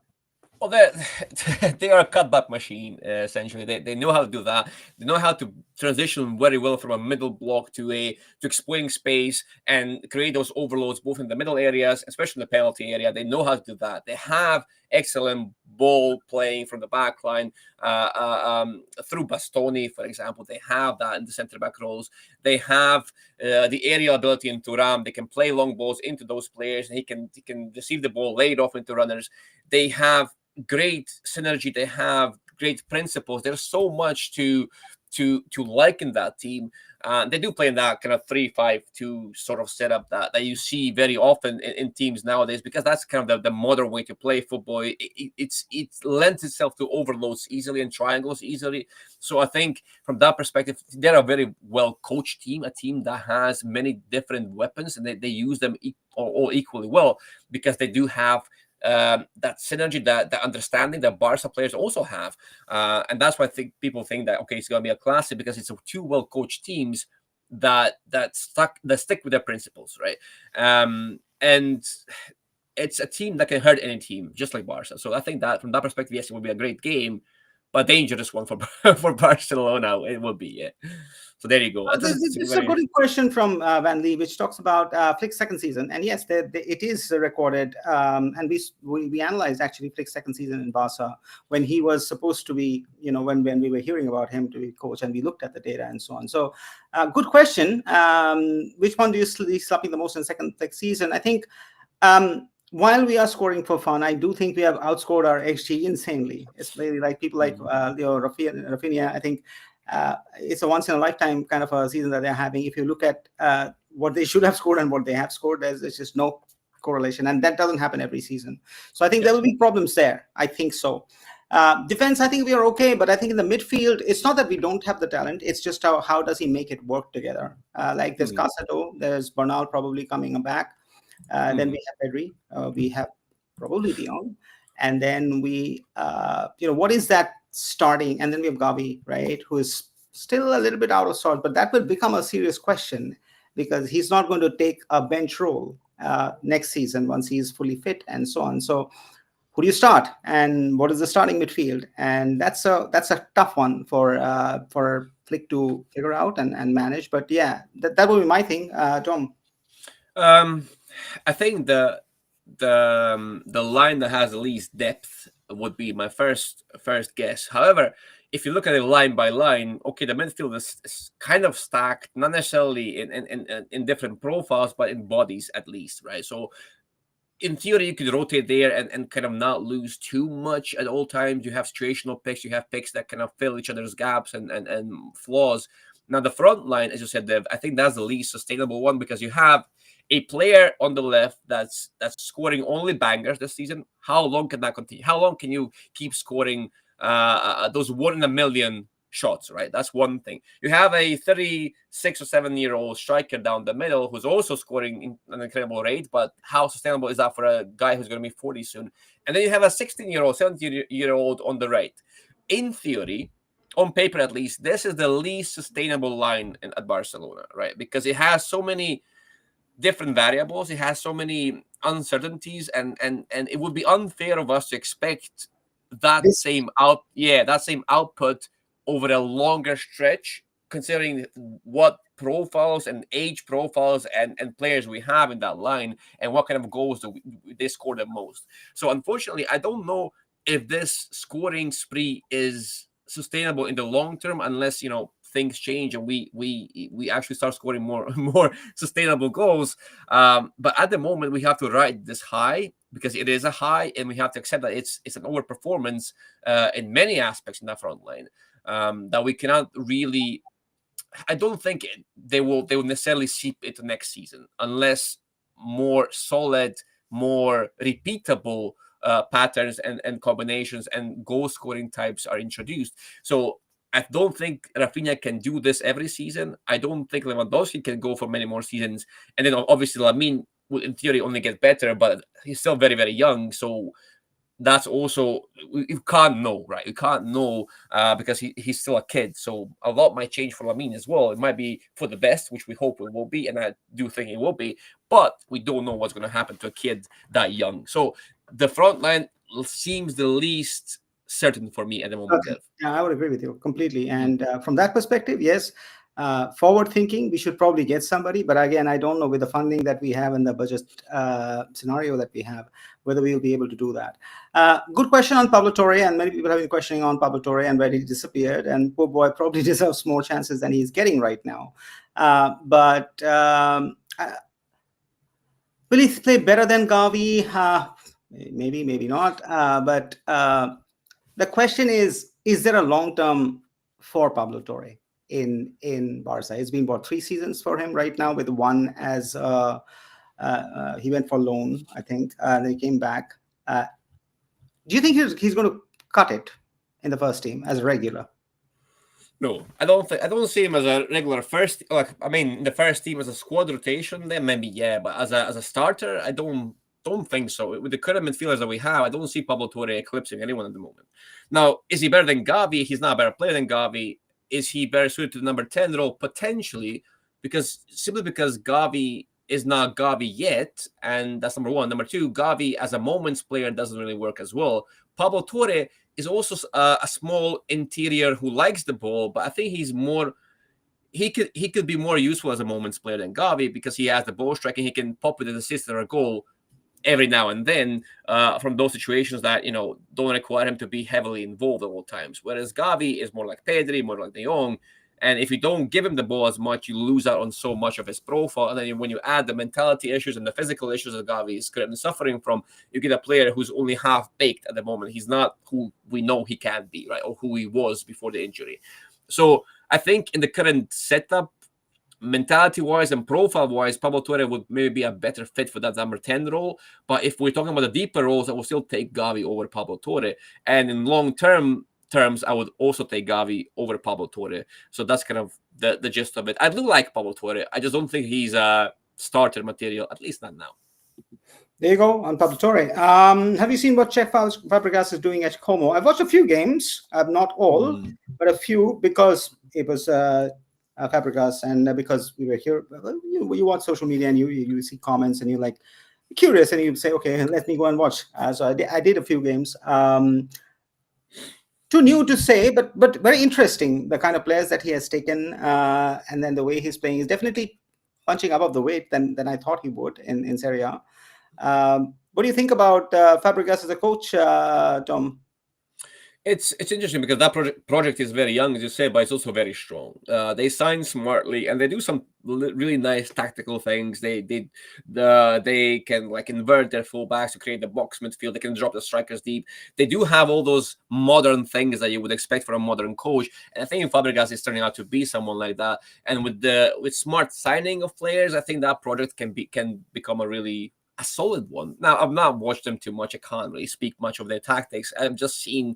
Well, they are a cutback machine, essentially. They know how to do that. They know how to transition very well from a middle block to exploiting space and create those overloads both in the middle areas, especially in the penalty area. They know how to do that. They have excellent ball playing from the back line through Bastoni, for example. They have that in the center back roles. They have the aerial ability in Thuram. They can play long balls into those players, and he can receive the ball laid off into runners. They have great synergy. They have great principles. There's so much to to liking that team. They do play in that kind of 3-5-2 sort of setup that you see very often in teams nowadays, because that's kind of the modern way to play football. It lends itself to overloads easily and triangles easily. So I think from that perspective, they're a very well coached team, a team that has many different weapons, and they use them all equally well, because they do have that synergy, that understanding that Barca players also have, and that's why I think people think that it's going to be a classic, because it's two well coached teams that stick with their principles, right? And it's a team that can hurt any team, just like Barca. So I think that from that perspective, yes, it will be a great game, but dangerous one for for Barcelona. It will be, yeah. So there you go. This is a good question from Van Lee, which talks about Flick's second season. And yes, it is recorded. And we analyzed actually Flick's second season in Barca when he was supposed to be, when we were hearing about him to be coach, and we looked at the data and so on. So good question. Which one do you see slapping the most in second Flick season? I think while we are scoring for fun, I do think we have outscored our XG insanely. Especially like people like Rafinha. I think it's a once in a lifetime kind of a season that they're having. If you look at what they should have scored and what they have scored, there's just no correlation, and that doesn't happen every season. So I think there will be problems there. I think so. Defense, I think we are okay, but I think in the midfield, it's not that we don't have the talent. It's just how does he make it work together? Like there's Casado, there's Bernal probably coming back. Then we have Pedri, we have probably Leão, and then we, what is that starting? And then we have Gavi, right, who is still a little bit out of sort, but that will become a serious question because he's not going to take a bench role next season once he's fully fit and so on. So who do you start, and what is the starting midfield? And that's a tough one for Flick to figure out and manage. But yeah, that will be my thing, Tom. I think the line that has the least depth would be my first guess. However, if you look at it line by line, okay, the midfield is kind of stacked, not necessarily in different profiles, but in bodies at least, right? So in theory, you could rotate there and kind of not lose too much at all times. You have situational picks, you have picks that kind of fill each other's gaps and flaws. Now, the front line, as you said, Dev, I think that's the least sustainable one, because you have a player on the left that's scoring only bangers this season. How long can that continue? How long can you keep scoring those 1 in a million shots, right? That's one thing. You have a 36 or 7-year-old striker down the middle who's also scoring an incredible rate, but how sustainable is that for a guy who's going to be 40 soon? And then you have a 16-year-old, 17-year-old on the right. In theory, on paper at least, this is the least sustainable line at Barcelona, right? Because it has so many different variables, it has so many uncertainties, and it would be unfair of us to expect that same output over a longer stretch, considering what profiles and age profiles and players we have in that line, and what kind of goals they score the most. So unfortunately, I don't know if this scoring spree is sustainable in the long term, unless things change and we actually start scoring more sustainable goals. But at the moment, we have to ride this high, because it is a high, and we have to accept that it's an overperformance in many aspects in that front line, that we cannot really. I don't think they will necessarily seep into next season unless more solid, more repeatable patterns and combinations and goal scoring types are introduced. So I don't think Rafinha can do this every season. I don't think Lewandowski can go for many more seasons. And then obviously Lamine will in theory only get better, but he's still very, very young. So that's also, you can't know, right? You can't know because he's still a kid. So a lot might change for Lamine as well. It might be for the best, which we hope it will be, and I do think it will be, but we don't know what's going to happen to a kid that young. So the front line seems the least certain for me at the moment. Okay. Yeah, I would agree with you completely. And from that perspective, yes, forward thinking, we should probably get somebody. But again, I don't know, with the funding that we have and the budget scenario that we have, whether we will be able to do that. Good question on Pablo Torre, and many people have been questioning on Pablo Torre and where he disappeared. And poor boy probably deserves more chances than he's getting right now. But will he play better than Gavi? Maybe, maybe not. But the question is there a long term for Pablo Torre? in Barca. It's been about 3 seasons for him right now, with one as he went for loan, I think, and he came back. Do you think he's going to cut it in the first team as a regular? No, I don't think. I don't see him as a regular first. Like, I mean, the first team as a squad rotation, then maybe yeah, but as a starter, I don't think so. With the current midfielders that we have, I don't see Pablo Torre eclipsing anyone at the moment. Now, is he better than Gavi? He's not a better player than Gavi. Is he better suited to the number 10 role? Potentially, simply because Gavi is not Gavi yet, and that's number one. Number two, Gavi as a moments player doesn't really work as well. Pablo Torre is also a small interior who likes the ball, but I think he's more. He could be more useful as a moments player than Gavi because he has the ball striking. He can pop with an assist or a goal every now and then from those situations that don't require him to be heavily involved at all times. Whereas Gavi is more like Pedri, more like De Jong. And if you don't give him the ball as much, you lose out on so much of his profile. And then when you add the mentality issues and the physical issues that Gavi is currently suffering from, you get a player who's only half-baked at the moment. He's not who we know he can be, right? Or who he was before the injury. So I think in the current setup, mentality-wise and profile-wise, Pablo Torre would maybe be a better fit for that number 10 role. But if we're talking about the deeper roles, I will still take Gavi over Pablo Torre. And in long-term terms, I would also take Gavi over Pablo Torre. So that's kind of the gist of it. I do like Pablo Torre. I just don't think he's a starter material, at least not now. There you go on Pablo Torre. Have you seen what Cesc Fabregas is doing at Como? I've watched a few games, not all, but a few, because it was Fabregas, and because we were here. You watch social media and you see comments and you're like curious, and you say, okay, let me go and watch. So I did a few games. Too new to say, but very interesting, the kind of players that he has taken, and then the way he's playing is definitely punching above the weight than I thought he would in Serie A. What do you think about Fabregas as a coach, Tom? It's interesting because that project is very young, as you say, but it's also very strong. They sign smartly and they do some really nice tactical things. They can like invert their fullbacks to create the box midfield. They can drop the strikers deep. They do have all those modern things that you would expect from a modern coach. And I think Fabregas is turning out to be someone like that. And with smart signing of players, I think that project can become a solid one. Now, I've not watched them too much. I can't really speak much of their tactics. I've just seen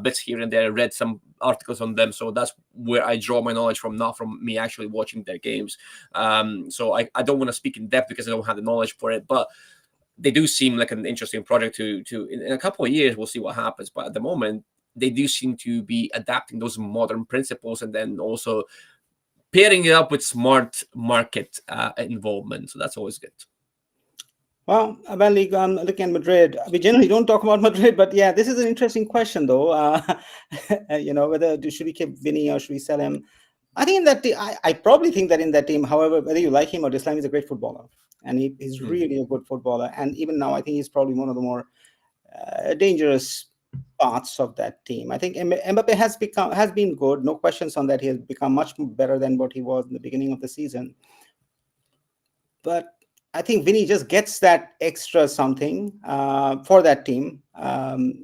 bits here and there, read some articles on them. So that's where I draw my knowledge from, not from me actually watching their games. So I don't want to speak in depth because I don't have the knowledge for it. But they do seem like an interesting project to in a couple of years, we'll see what happens. But at the moment, they do seem to be adapting those modern principles and then also pairing it up with smart market involvement. So that's always good. Well, looking at Madrid, we generally don't talk about Madrid, but yeah, this is an interesting question, though. Whether should we keep Vinny or should we sell him? I think in that I probably think that in that team, however, whether you like him or dislike him, he's a great footballer, and he's really a good footballer. And even now, I think he's probably one of the more dangerous parts of that team. I think Mbappe has been good, no questions on that. He has become much better than what he was in the beginning of the season, but I think Vinny just gets that extra something for that team,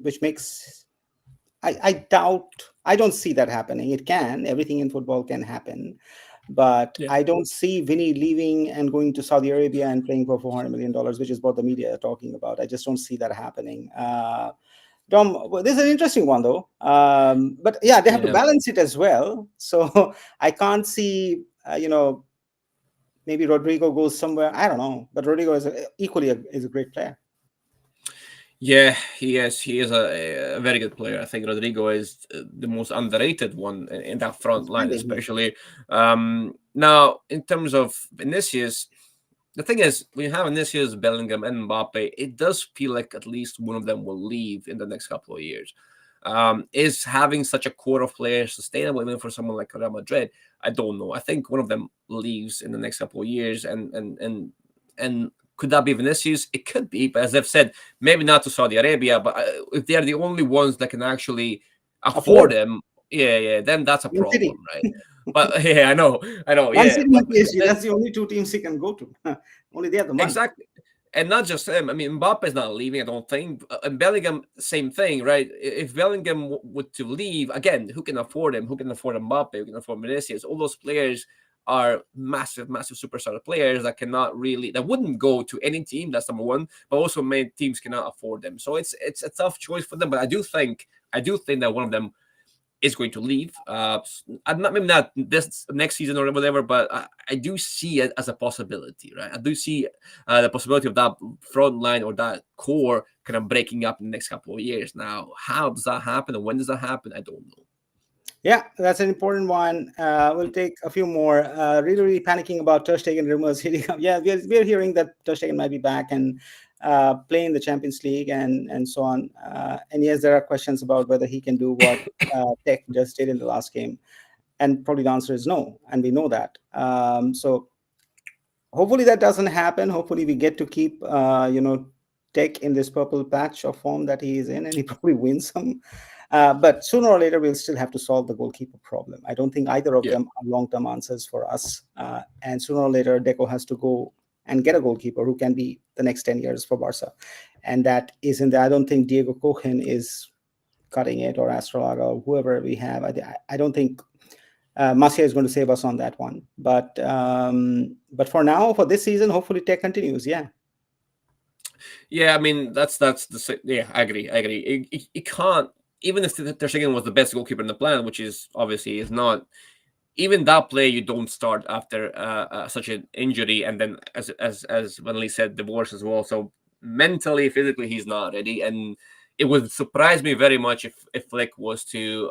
which makes I don't see that happening. It can. Everything in football can happen. But yeah. I don't see Vinny leaving and going to Saudi Arabia and playing for $400 million, which is what the media are talking about. I just don't see that happening. Dom, this is an interesting one, though. But yeah, they have to balance it as well. So I can't see, maybe Rodrigo goes somewhere. I don't know. But Rodrigo is equally a great player. Yeah, he is. He is a very good player. I think Rodrigo is the most underrated one in that front line, especially. Now, in terms of Vinicius, the thing is, when you have Vinicius, Bellingham, and Mbappe, it does feel like at least one of them will leave in the next couple of years. Is having such a core of players sustainable even for someone like Real Madrid? I don't know. I think one of them leaves in the next couple of years, and could that be Vinicius? It could be, but as I've said, maybe not to Saudi Arabia. But if they're the only ones that can actually afford them, then that's a problem, right? But yeah, I know. That's the only two teams he can go to. Only they have the money. And not just him. I mean, Mbappe's not leaving, I don't think. And Bellingham, same thing, right? If Bellingham would to leave, again, who can afford him? Who can afford Mbappe? Who can afford Vinicius? All those players are massive, massive superstar players that wouldn't go to any team. That's number one. But also, many teams cannot afford them. So it's a tough choice for them. But I do think that one of them is going to leave. Maybe not this next season or whatever, but I do see it as a possibility, right? I do see the possibility of that front line or that core kind of breaking up in the next couple of years. Now, how does that happen and when does that happen? I don't know. Yeah, that's an important one. We'll take a few more. Really panicking about Ter Stegen rumors hitting up. Yeah, we're hearing that Ter Stegen might be back and play in the Champions League and so on. And yes, there are questions about whether he can do what Tech just did in the last game. And probably the answer is no, and we know that. So hopefully that doesn't happen. Hopefully we get to keep, Tech in this purple patch of form that he is in, and he probably wins some. But sooner or later, we'll still have to solve the goalkeeper problem. I don't think either of them are long-term answers for us. And sooner or later, Deco has to go and get a goalkeeper who can be the next 10 years for Barca. And that isn't there. I don't think Diego Cohen is cutting it, or Astrolaga, or whoever we have. I don't think Masia is going to save us on that one. But for now, for this season, hopefully Tech continues. Yeah. Yeah, I mean, that's I agree. It can't, even if Ter Stegen was the best goalkeeper in the planet, which is obviously is not, even that play you don't start after such an injury, and then as Vanley said, divorce as well. So mentally, physically, he's not ready, and it would surprise me very much if Flick was to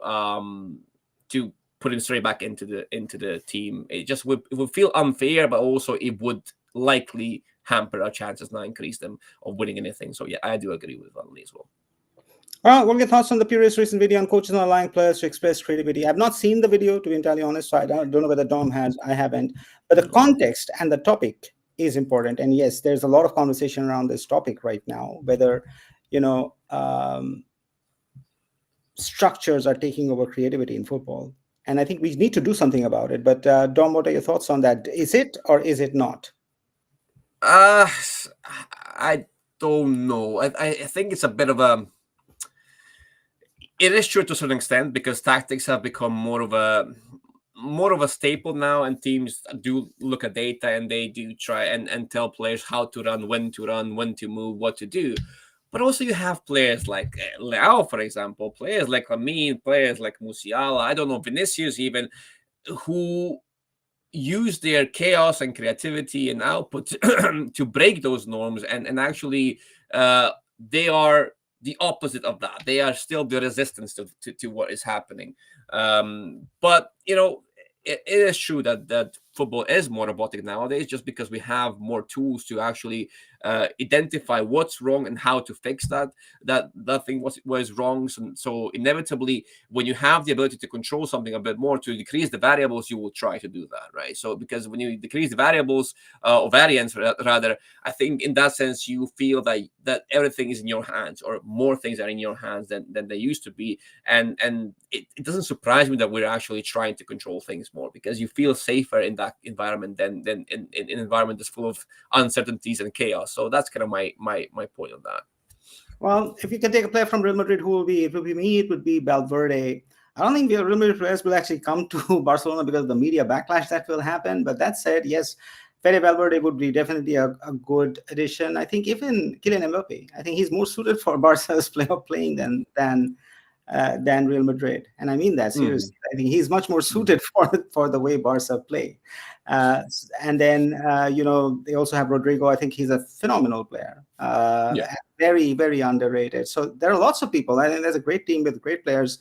put him straight back into the team. It would feel unfair, but also it would likely hamper our chances, not increase them of winning anything. So yeah, I do agree with Vanley as well. All right, what are your thoughts on the Purists' recent video on coaches not allowing players to express creativity? I've not seen the video, to be entirely honest, so I don't know whether Dom has. I haven't. But the context and the topic is important. And yes, there's a lot of conversation around this topic right now, whether, structures are taking over creativity in football. And I think we need to do something about it. But Dom, what are your thoughts on that? Is it or is it not? I don't know. I think it's a bit of a... It is true to a certain extent, because tactics have become more of a staple now, and teams do look at data and they do try and tell players how to run, when to move, what to do. But also you have players like Leão, for example, players like Lamine, players like Musiala, I don't know, Vinicius even, who use their chaos and creativity and output to break those norms, and actually they are the opposite of that. They are still the resistance to what is happening. But it is true that football is more robotic nowadays, just because we have more tools to actually identify what's wrong and how to fix that thing was wrong. So inevitably, when you have the ability to control something a bit more, to decrease the variables, you will try to do that, right? So because when you decrease the variables or variance rather, I think in that sense you feel that everything is in your hands, or more things are in your hands than they used to be, and it doesn't surprise me that we're actually trying to control things more, because you feel safer in that environment than in an environment that's full of uncertainties and chaos. So that's kind of my point on that. Well, if you can take a player from Real Madrid, who will be? It would be me. It would be Valverde. I don't think the Real Madrid players will actually come to Barcelona because of the media backlash that will happen. But that said, yes, Fede Valverde would be definitely a good addition. I think even Kylian Mbappe. I think he's more suited for Barca's playing than Real Madrid, and I mean that seriously. I think he's much more suited for the way Barca play. And then they also have Rodrigo. I think he's a phenomenal player. Very, very underrated. So there are lots of people. I think there's a great team with great players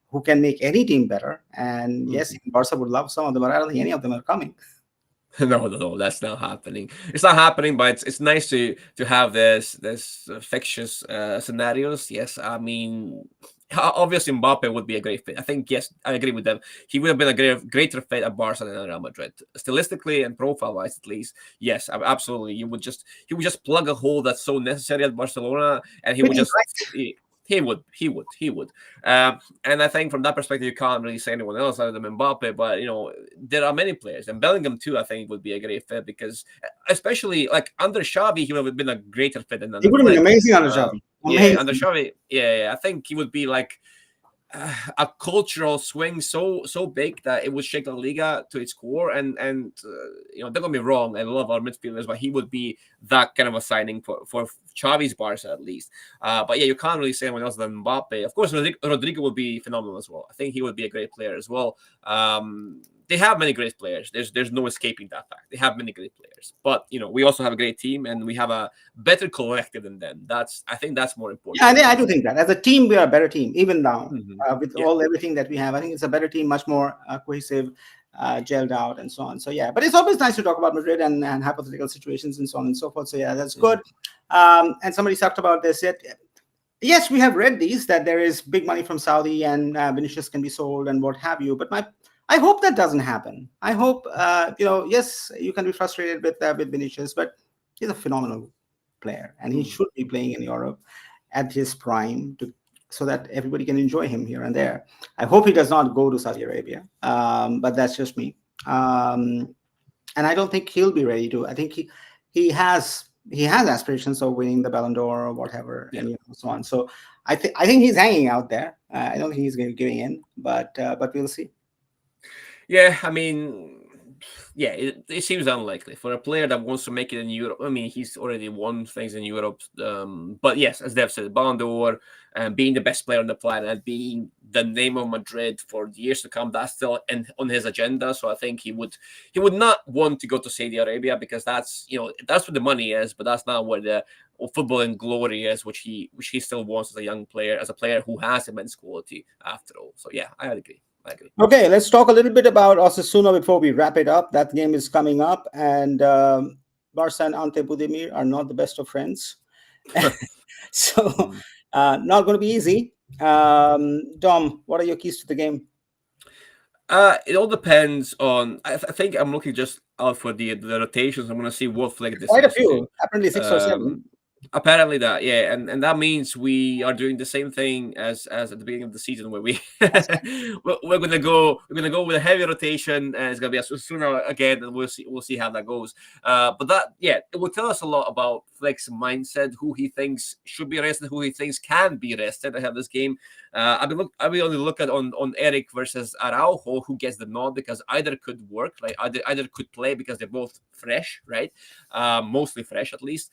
who can make any team better. And yes, Barca would love some of them, but I don't think any of them are coming. No, that's not happening. It's not happening, but it's nice to have this fictitious scenarios. Yes, I mean, obviously Mbappe would be a great fit. I think, yes, I agree with them. He would have been a greater fit at Barca than at Real Madrid, stylistically and profile-wise, at least. Yes, absolutely. He would just plug a hole that's so necessary at Barcelona, and he would just He would. And I think from that perspective, you can't really say anyone else other than Mbappe. But there are many players, and Bellingham too. I think would be a great fit because, especially like under Xavi, he would have been a greater fit than He under would have been Flick. amazing under Xavi. Yeah, under Xavi. Yeah, I think he would be like a cultural swing so big that it would shake La Liga to its core. And don't get me wrong, I love our midfielders, but he would be that kind of a signing for Xavi's Barca at least. But yeah, you can't really say anyone else than Mbappe. Of course, Rodrigo would be phenomenal as well. I think he would be a great player as well. They have many great players. There's no escaping that fact. They have many great players, but we also have a great team, and we have a better collective than them. I think that's more important. Yeah, I do think that as a team we are a better team even now. With everything that we have, I think it's a better team, much more cohesive, gelled out, and so on. So yeah, but it's always nice to talk about Madrid and hypothetical situations and so on and so forth. So yeah, that's good. And somebody talked about this yet. Yes, we have read these that there is big money from Saudi and Vinicius can be sold and what have you. But I hope that doesn't happen. I hope yes, you can be frustrated with Vinicius, but he's a phenomenal player and he should be playing in Europe at his prime so that everybody can enjoy him here and there. I hope he does not go to Saudi Arabia, but that's just me. And I don't think he'll be ready to. I think he has aspirations of winning the Ballon d'Or or whatever, and so on. So I think he's hanging out there. I don't think he's giving in, but we'll see. Yeah, I mean, yeah, it seems unlikely for a player that wants to make it in Europe. I mean, he's already won things in Europe. But yes, as Dev said, Ballon d'Or, being the best player on the planet, being the name of Madrid for years to come, that's still on his agenda. So I think he would not want to go to Saudi Arabia because that's that's where the money is, but that's not where the football and glory is, which he still wants as a young player, as a player who has immense quality after all. So yeah, I agree. Okay, let's talk a little bit about Osasuna before we wrap it up. That game is coming up, and Barca and Ante Budimir are not the best of friends. So not going to be easy. Dom, what are your keys to the game? It all depends on. I think I'm looking just out for the rotations. I'm going to see what Flick decides. Quite a few, apparently 6 or 7. Apparently that, yeah, and that means we are doing the same thing as at the beginning of the season, where we're gonna go with a heavy rotation, and it's gonna be a Osasuna again, and we'll see how that goes. But that, yeah, it will tell us a lot about Flick's mindset, who he thinks should be rested, who he thinks can be rested ahead of this game. I will only look at on Eric versus Araujo, who gets the nod because either could work, like either could play because they're both fresh, right? Mostly fresh at least.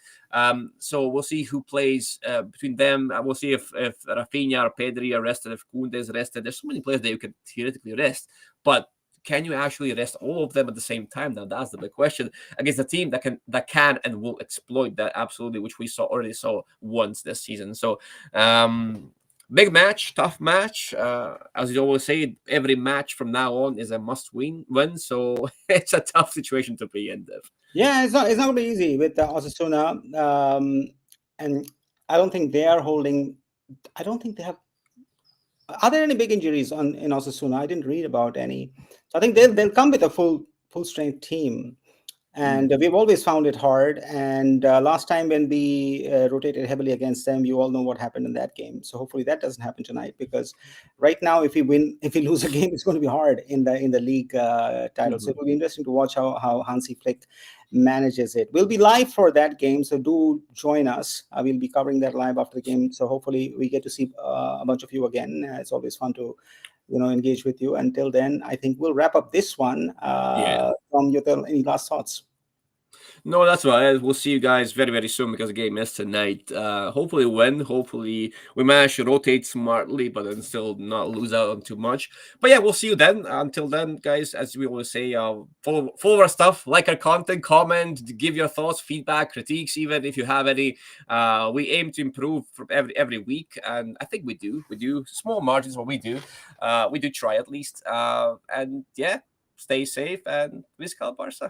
So we'll see who plays between them. We'll see if Rafinha or Pedri are rested, if Koundé is rested. There's so many players that you could theoretically rest, but can you actually rest all of them at the same time? Now that's the big question against a team that can and will exploit that absolutely, which we already saw once this season. So big match, tough match. As you always say, every match from now on is a must-win. So it's a tough situation to be in, Dev. Yeah, it's not going to be easy with Osasuna, and I don't think they are holding. I don't think they have. Are there any big injuries in Osasuna? I didn't read about any. So I think they'll come with a full strength team. And we've always found it hard. And last time when we rotated heavily against them, you all know what happened in that game. So hopefully that doesn't happen tonight, because right now, if we lose a game, it's going to be hard in the league title. So it will be interesting to watch how Hansi Flick manages it. We'll be live for that game, so do join us. We'll be covering that live after the game. So hopefully we get to see a bunch of you again. It's always fun to engage with you. Until then, I think we'll wrap up this one. Tom, any last thoughts? No, that's right. We'll see you guys very, very soon, because the game is tonight. Hopefully win. Hopefully we manage to rotate smartly, but then still not lose out on too much. But yeah, we'll see you then. Until then, guys, as we always say, follow our stuff, like our content, comment, give your thoughts, feedback, critiques, even if you have any. We aim to improve from every week, and I think we do. We do small margins, but we do. We do try at least. And yeah, stay safe and WyScout Barca.